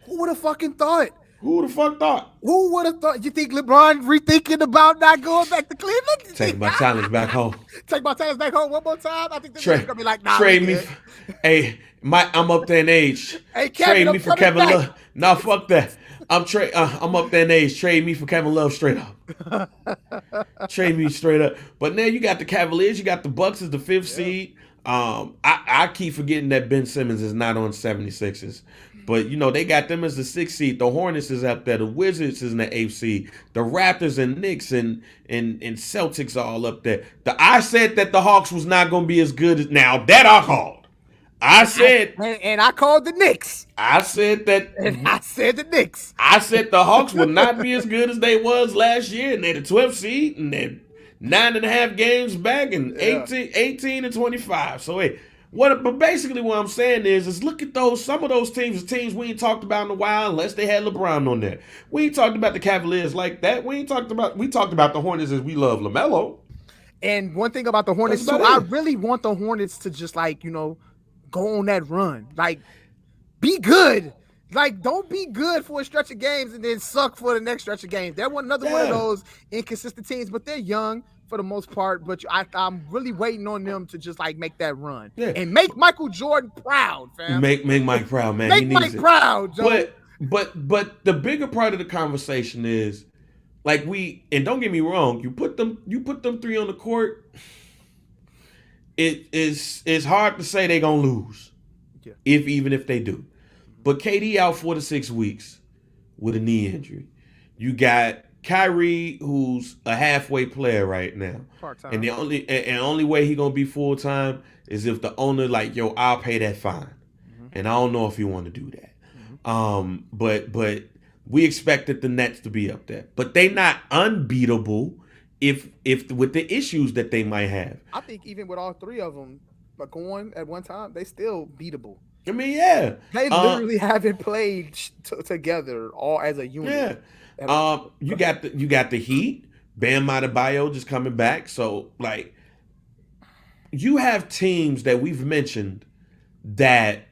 Who would have fucking thought? Who the fuck thought? Who would have thought? You think LeBron rethinking about not going back to Cleveland? Take my challenge back home. Take my challenge back home one more time. I think this is gonna be like, nah, trade me. Hey, I'm up there in age. Hey, Kevin, trade me for Kevin Love. Nah, fuck that. I'm up there in age. Trade me for Kevin Love straight up. Trade me straight up. But now you got the Cavaliers. You got the Bucks as the 5th seed. I keep forgetting that Ben Simmons is not on 76ers. But, you know, they got them as the 6th seed. The Hornets is up there. The Wizards is in the 8th seed. The Raptors and Knicks and Celtics are all up there. I said that the Hawks was not going to be as good as... Now, that I called. I said... And I called the Knicks. I said that... And I said the Knicks. I said the Hawks would not be as good as they was last year. And they're the 12th seed. And they're 9.5 games back. And 18 and 25. So, hey... But basically what I'm saying is look at some of those teams we ain't talked about in a while unless they had LeBron on there. We ain't talked about the Cavaliers like that. We talked about the Hornets as we love LaMelo. And one thing about the Hornets too, I really want the Hornets to just like, you know, go on that run. Like, be good. Like, don't be good for a stretch of games and then suck for the next stretch of games. They're another one of those inconsistent teams, but they're young for the most part, but I'm really waiting on them to just like make that run and make Michael Jordan proud, fam. Make Mike proud, man. Make Mike proud, Joe. But the bigger part of the conversation is like and don't get me wrong, you put them 3 on the court. It's hard to say they're gonna lose, even if they do. But KD out 4 to 6 weeks with a knee injury. You got Kyrie, who's a halfway player right now, part-time. And the only way he gonna be full time is if the owner like, yo, I'll pay that fine, and I don't know if you want to do that. But we expected the Nets to be up there, but they not unbeatable if with the issues that they might have. I think even with all 3 of them going at one time, they still beatable. I mean, yeah, they literally haven't played together all as a unit. Yeah. You got the Heat, Bam Adebayo just coming back. So like, you have teams that we've mentioned that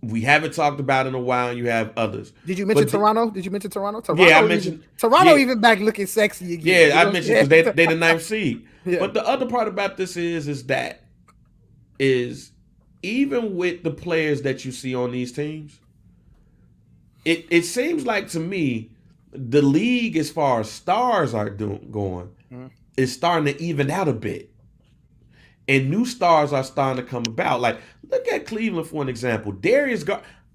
we haven't talked about in a while, and you have others. Did you mention Toronto? Toronto, yeah, I mentioned Toronto. Even back looking sexy again. Yeah, I mentioned because they the 9th seed. Yeah. But the other part about this is that even with the players that you see on these teams, it seems like to me, the league, as far as stars are going, is starting to even out a bit. And new stars are starting to come about. Like, look at Cleveland for an example.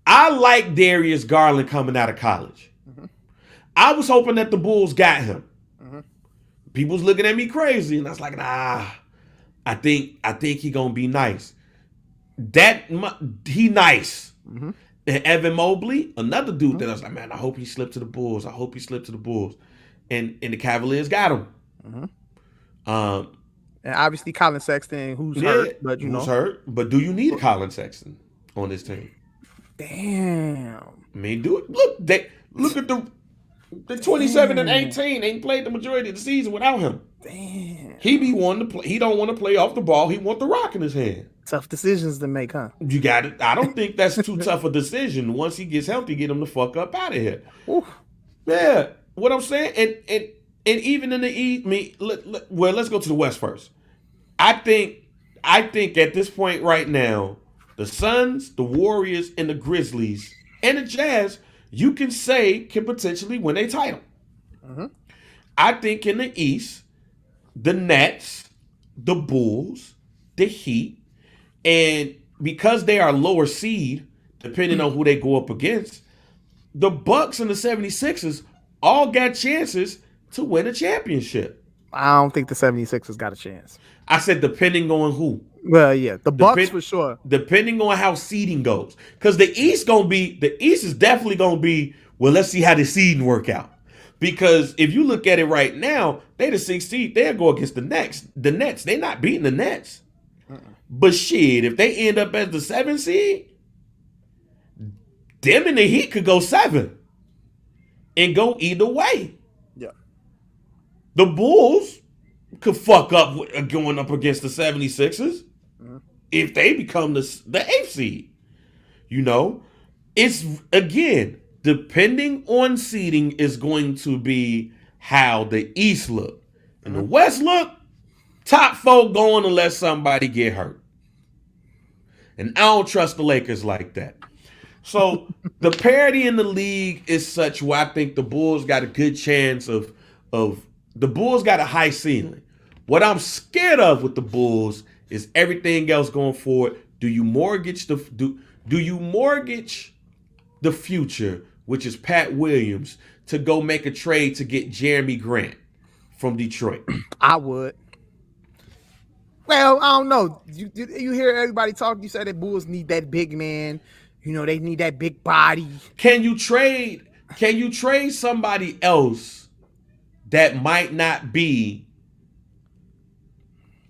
I like Darius Garland coming out of college. I was hoping that the Bulls got him. People's looking at me crazy, and I was like, nah, I think he gonna be nice. He nice. And Evan Mobley, another dude that I was like, man, I hope he slipped to the Bulls. And the Cavaliers got him. And obviously Colin Sexton, who's hurt, but who's hurt. But do you need a Colin Sexton on this team? Damn. I mean, do it. Look at the 27 and 18. They ain't played the majority of the season without him. Damn. He be wanting to play. He don't want to play off the ball. He want the rock in his hand. Tough decisions to make, huh? You got it. I don't think that's too tough a decision. Once he gets healthy, get him the fuck up out of here. Oof. Yeah. What I'm saying, and even in the East, let's go to the West first. I think at this point right now, the Suns, the Warriors, and the Grizzlies, and the Jazz, you can say can potentially win a title. I think in the East, the Nets, the Bulls, the Heat, and because they are lower seed, depending on who they go up against, the Bucks and the 76ers all got chances to win a championship. I don't think the 76ers got a chance. I said depending on who. Well, yeah, the Bucks for sure. Depending on how seeding goes. Because the East is definitely gonna be, well, let's see how the seeding work out. Because if you look at it right now, they the 6th seed. They'll go against the Nets. The Nets, they not beating the Nets. But shit, if they end up as the 7th seed, them and the Heat could go 7 and go either way. Yeah. The Bulls could fuck up going up against the 76ers if they become the 8th seed. You know, it's, again, depending on seeding is going to be how the East look. And the West look, top 4 going unless somebody get hurt. And I don't trust the Lakers like that. So the parity in the league is such where I think the Bulls got a good chance of the Bulls got a high ceiling. What I'm scared of with the Bulls is everything else going forward. Do you mortgage the future, which is Pat Williams, to go make a trade to get Jeremy Grant from Detroit? I would. Well, I don't know. You hear everybody talk. You say that Bulls need that big man. You know, they need that big body. Can you trade somebody else that might not be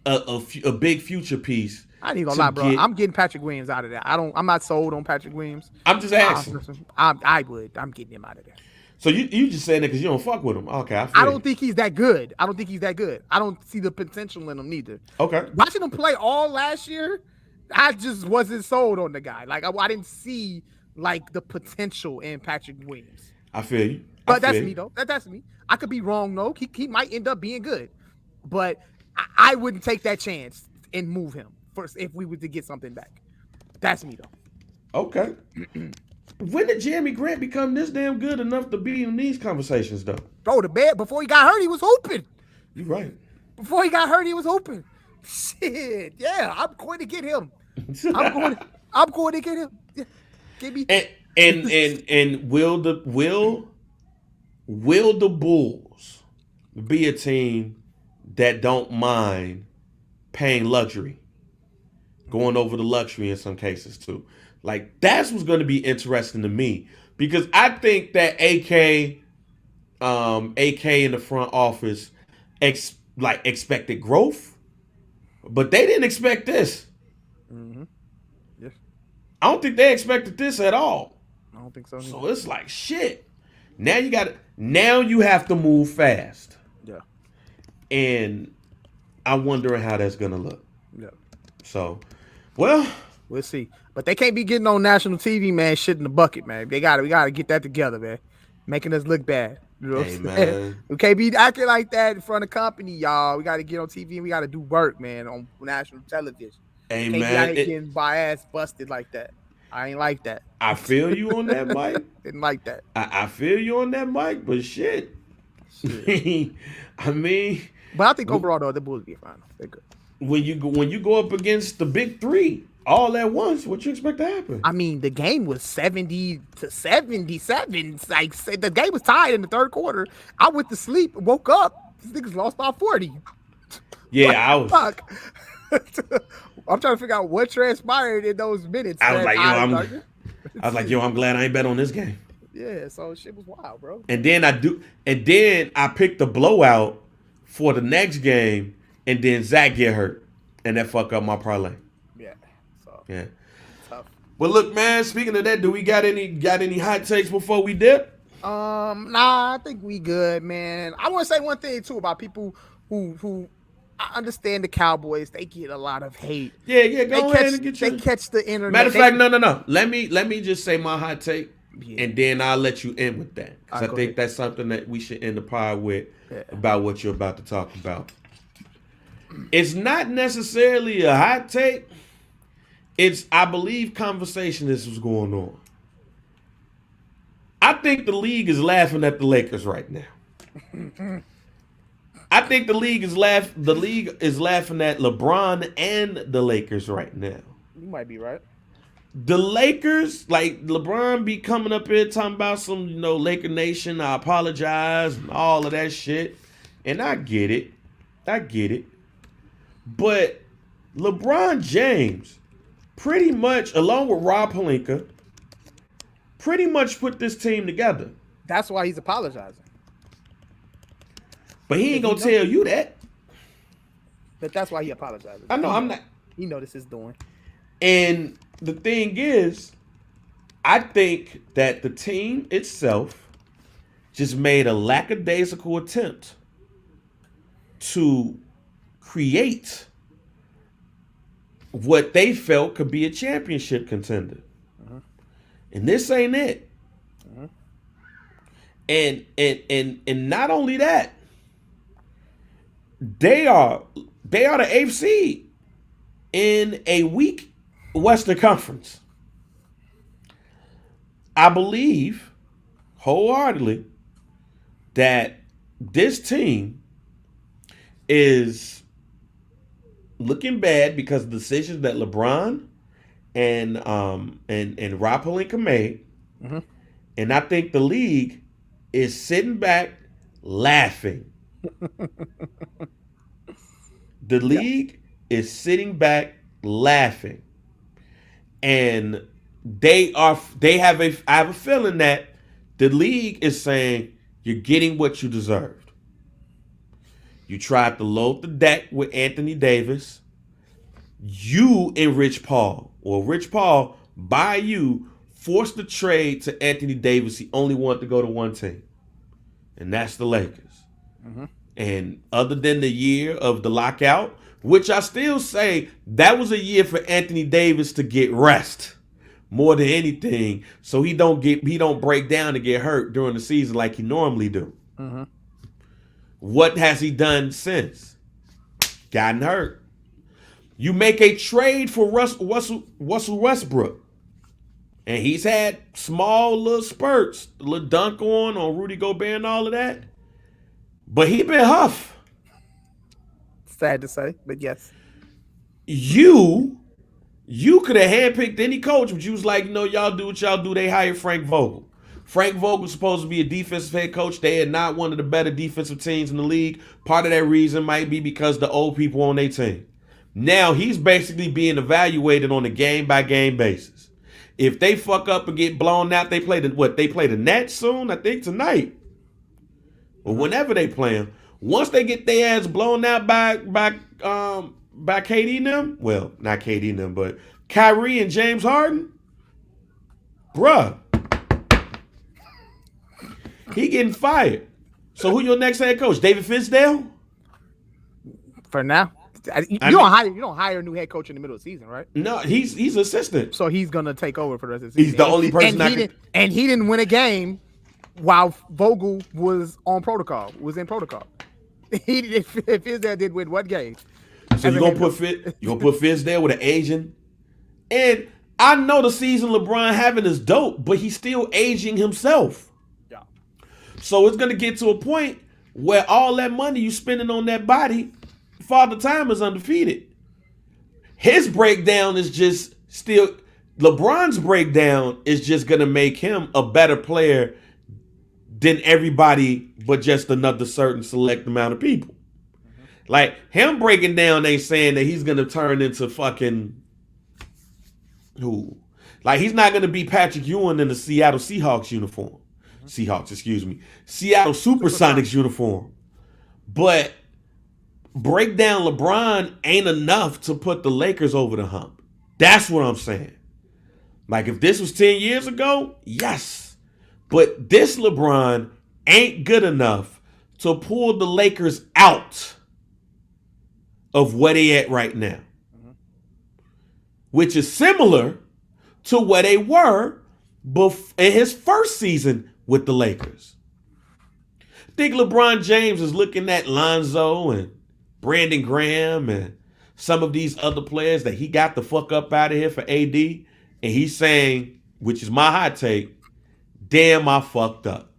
a big future piece? I ain't gonna lie, bro. I'm getting Patrick Williams out of there. I'm not sold on Patrick Williams. I'm just asking. I would. I'm getting him out of there. So you just saying that because you don't fuck with him? Okay, I don't think he's that good. I don't see the potential in him neither. Okay. Watching him play all last year, I just wasn't sold on the guy. Like I didn't see like the potential in Patrick Williams. I feel you. But that's me though. That's me. I could be wrong though. He might end up being good, but I wouldn't take that chance and move him first if we were to get something back. That's me though. Okay. When did Jeremy Grant become this damn good enough to be in these conversations though? Bro, before he got hurt, he was hooping. You're right. Before he got hurt, he was hooping. Shit, yeah, I'm going to get him. I'm going to get him. Yeah. Give me. And will the Bulls be a team that don't mind paying luxury, going over the luxury in some cases too? Like that's what's going to be interesting to me because I think that AK in the front office expected growth, but they didn't expect this. Mm-hmm. Yes. I don't think they expected this at all. I don't think so. Either. So it's like shit. Now you have to move fast. Yeah. And I'm wondering how that's gonna look. Yeah. So, well, we'll see. But they can't be getting on national TV, man, shit in the bucket, man. We gotta get that together, man. Making us look bad. You know what I'm saying? We can't be acting like that in front of company, y'all. We gotta get on TV and we gotta do work, man, on national television. Hey, can't man. be getting my ass busted like that. I ain't like that. I feel you on that, Mike. Didn't like that. I feel you on that, Mike, but shit. I mean, but I think overall though, the Bulls be fine. They're good. When you go up against the big three all at once, what you expect to happen? I mean, the game was 70-77. Like the game was tied in the third quarter. I went to sleep, woke up. These niggas lost by 40. Yeah, I was. Fuck. I'm trying to figure out what transpired in those minutes. I was like, yo, I'm glad I ain't bet on this game. Yeah, so shit was wild, bro. And then I picked the blowout for the next game, and then Zach get hurt, and that fuck up my parlay. Yeah. So yeah. Tough. Well, look, man. Speaking of that, do we got any hot takes before we dip? Nah, I think we good, man. I want to say one thing too about people who I understand the Cowboys. They get a lot of hate. Yeah. Go ahead and get your... They catch the internet. Matter of fact, no. Let me just say my hot take, yeah. And then I'll let you end with that because I think ahead. that's something that we should end the pod with about what you're about to talk about. It's not necessarily a hot take. It's, I believe, conversation is what's going on. I think the league is laughing at the Lakers right now. I think the league is laughing at LeBron and the Lakers right now. You might be right. The Lakers, like LeBron be coming up here talking about some, Laker Nation, I apologize, and all of that shit. And I get it. But LeBron James pretty much, along with Rob Pelinka, pretty much put this team together. That's why he's apologizing. But he ain't Cause he gonna know, tell you that. but that's why he apologizes. I know He I'm know. not. He know this is doing. And the thing is, I think that the team itself just made a lackadaisical attempt to create what they felt could be a championship contender. Uh-huh. And this ain't it. Uh-huh. And not only that, they are they are the eighth seed in a weak Western Conference. I believe wholeheartedly that this team is looking bad because of the decisions that LeBron and Rob Pelinka made, Uh-huh. and I think the league is sitting back laughing. The Yeah. league is sitting back laughing, and I have a feeling that the league is saying you're getting what you deserved. You tried to load the deck with Anthony Davis. You and Rich Paul, or Rich Paul by you, forced the trade to Anthony Davis. He only wanted to go to one team, and that's the Lakers. Uh-huh. And other than the year of the lockout, which I still say that was a year for Anthony Davis to get rest more than anything, so he don't break down and get hurt during the season like he normally do. Uh-huh. What has he done since? Gotten hurt. You make a trade for Russell Westbrook, and he's had small little spurts, little dunk on Rudy Gobert and all of that, but he been huff. Sad to say, but yes. You you could have handpicked any coach, but you was like, no, y'all do what y'all do. They hired Frank Vogel. Frank Vogel's supposed to be a defensive head coach. They are not one of the better defensive teams in the league. Part of that reason might be because the old people on their team. Now he's basically being evaluated on a game by game basis. If they fuck up and get blown out, they play the what? They play the Nets soon, I think tonight, or Uh-huh. whenever they play them. Once they get their ass blown out by KD and them, well, not KD and them, but Kyrie and James Harden, bruh, he getting fired. So who your next head coach? David Fizdale? For now, you I don't mean, hire a new head coach in the middle of the season, right? no, he's assistant. So he's gonna take over for the rest of the He's season. the only person and I he could. didn't. And he didn't win a game while Vogel was on protocol. Was in protocol. He if his dad did win what game So as you a gonna head put coach? Fizdale with an Asian, and I know the season LeBron having is dope, but he's still aging himself. Yeah. So it's gonna get to a point where all that money you spending on that body, Father Time is undefeated. His breakdown is just still LeBron's breakdown is just gonna make him a better player than everybody, but just another certain select amount of people. Like him breaking down, they saying that he's gonna turn into fucking who? Like he's not gonna be Patrick Ewing in the Seattle Seahawks uniform. Seahawks, excuse me. Seattle Supersonics uniform. But break down LeBron ain't enough to put the Lakers over the hump. That's what I'm saying. Like if this was 10 years ago, yes. But this LeBron ain't good enough to pull the Lakers out of where they at right now. Which is similar to where they were in his first season with the Lakers. I think LeBron James is looking at Lonzo and Brandon Graham and some of these other players that he got the fuck up out of here for AD. And he's saying, which is my hot take, damn, I fucked up.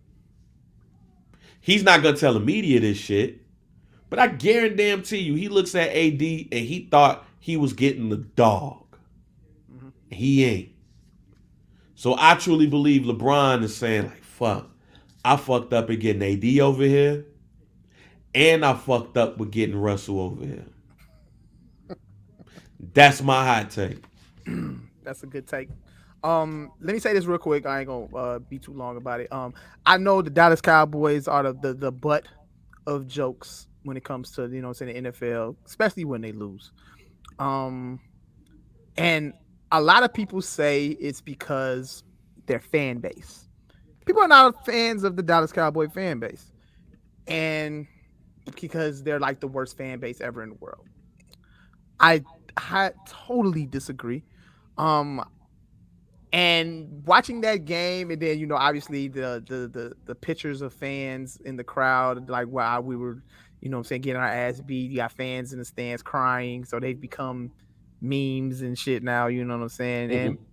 He's not going to tell the media this shit. But I guarantee you, he looks at AD and he thought he was getting the dog. Mm-hmm. He ain't. So I truly believe LeBron is saying, like, fuck, I fucked up at getting AD over here. And I fucked up with getting Russell over here. That's my hot take. That's a good take. Let me say this real quick. I ain't gonna be too long about it. I know the Dallas Cowboys are the butt of jokes when it comes to, you know, saying the NFL, especially when they lose. Um, and a lot of people say it's because their fan base. People are not fans of the Dallas Cowboy fan base, and because they're like the worst fan base ever in the world. I I totally disagree. Um, and watching that game, and then, you know, obviously the pictures of fans in the crowd, like while we were, you know what I'm saying, getting our ass beat. You got fans in the stands crying, so they've become memes and shit now, you know what I'm saying? And Hmm.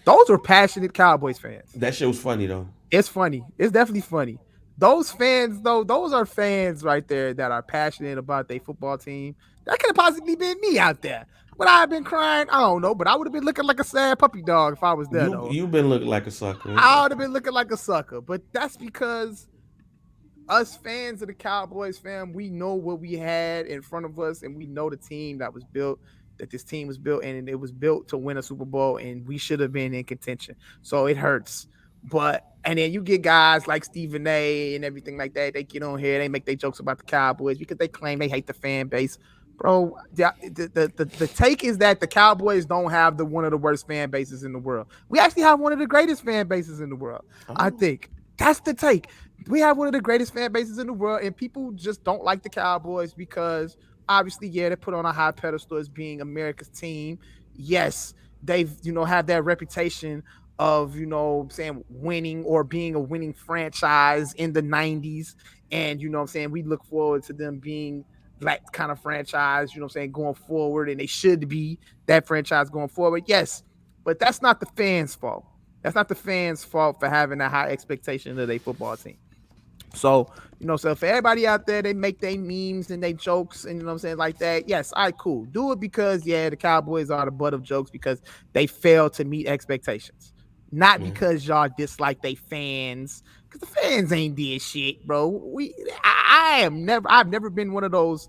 those are passionate Cowboys fans. That shit was funny though. It's funny. It's definitely funny. Those fans, though, those are fans right there that are passionate about their football team. That could have possibly been me out there. Would I have been crying? I don't know, but I would have been looking like a sad puppy dog if I was there, You though. you been looking like a sucker. I would have been looking like a sucker. But that's because us fans of the Cowboys, fam, we know what we had in front of us, and we know the team that was built, that this team was built, and it was built to win a Super Bowl, and we should have been in contention. So it hurts. But and then you get guys like Stephen A and everything like that. They get on here, they make their jokes about the Cowboys because they claim they hate the fan base. Bro, the take is that the Cowboys don't have the one of the worst fan bases in the world. We actually have one of the greatest fan bases in the world. I Oh. think that's the take. We have one of the greatest fan bases in the world, and people just don't like the Cowboys because obviously, yeah, they're put on a high pedestal as being America's team. Yes, they've, you know, had that reputation of, you know, saying winning or being a winning franchise in the 90s. And, you know I'm saying, we look forward to them being that kind of franchise, you know I'm saying, going forward, and they should be that franchise going forward. Yes, but that's not the fans' fault. That's not the fans' fault for having a high expectation of their football team. So, you know, so for everybody out there, they make their memes and they jokes and, you know what I'm saying, like that. Yes, all right, cool. Do it because, yeah, the Cowboys are the butt of jokes because they failed to meet expectations. Not Yeah. because y'all dislike they fans, because the fans ain't did shit, bro. I've never been one of those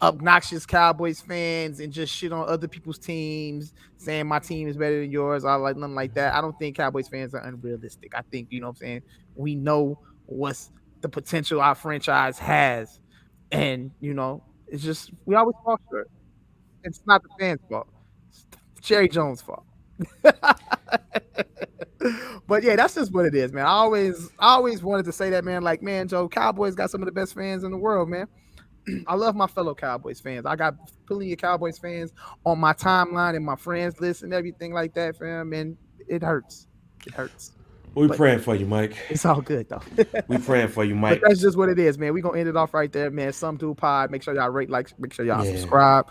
obnoxious Cowboys fans and just shit on other people's teams, saying my team is better than yours. I like nothing like that. I don't think Cowboys fans are unrealistic. I think, you know what I'm saying, we know what's the potential our franchise has. And, you know, it's just we always fall short. It's not the fans' fault. It's Jerry Jones' fault. But yeah, that's just what it is, man. I always wanted to say that, man. Like, man, Joe, Cowboys got some of the best fans in the world, man. I love my fellow Cowboys fans. I got plenty of Cowboys fans on my timeline and my friends list and everything like that, fam. And it hurts. It hurts. We But praying for you, Mike. it's all good though. We praying for you, But Mike. that's just what it is, man. We're gonna end it off right there, man. Some do pod. Make sure y'all rate, like, make sure y'all Yeah. subscribe.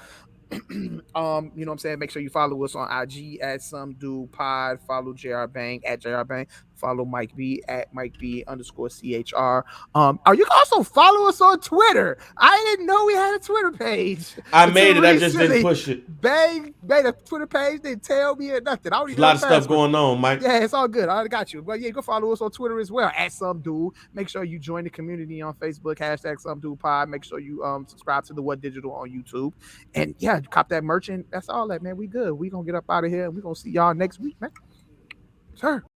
You know what I'm saying? Make sure you follow us on IG at some dude pod. Follow JR Bang at JR Bang. Follow Mike B at Mike B underscore CHR. You can also follow us on Twitter. I didn't know we had a Twitter page I until made it. I just didn't recently. push it. Bang made a Twitter page, didn't tell me or nothing. I don't There's even a know lot the of stuff password. going on, Mike. Yeah, it's all good. I got you. But yeah, go follow us on Twitter as well at some dude. Make sure you join the community on Facebook, hashtag some dude pod. Make sure you subscribe to the What Digital on YouTube. And yeah, cop that merch. And that's all that, man. We good. We gonna get up out of here and we gonna see y'all next week, man. Sure.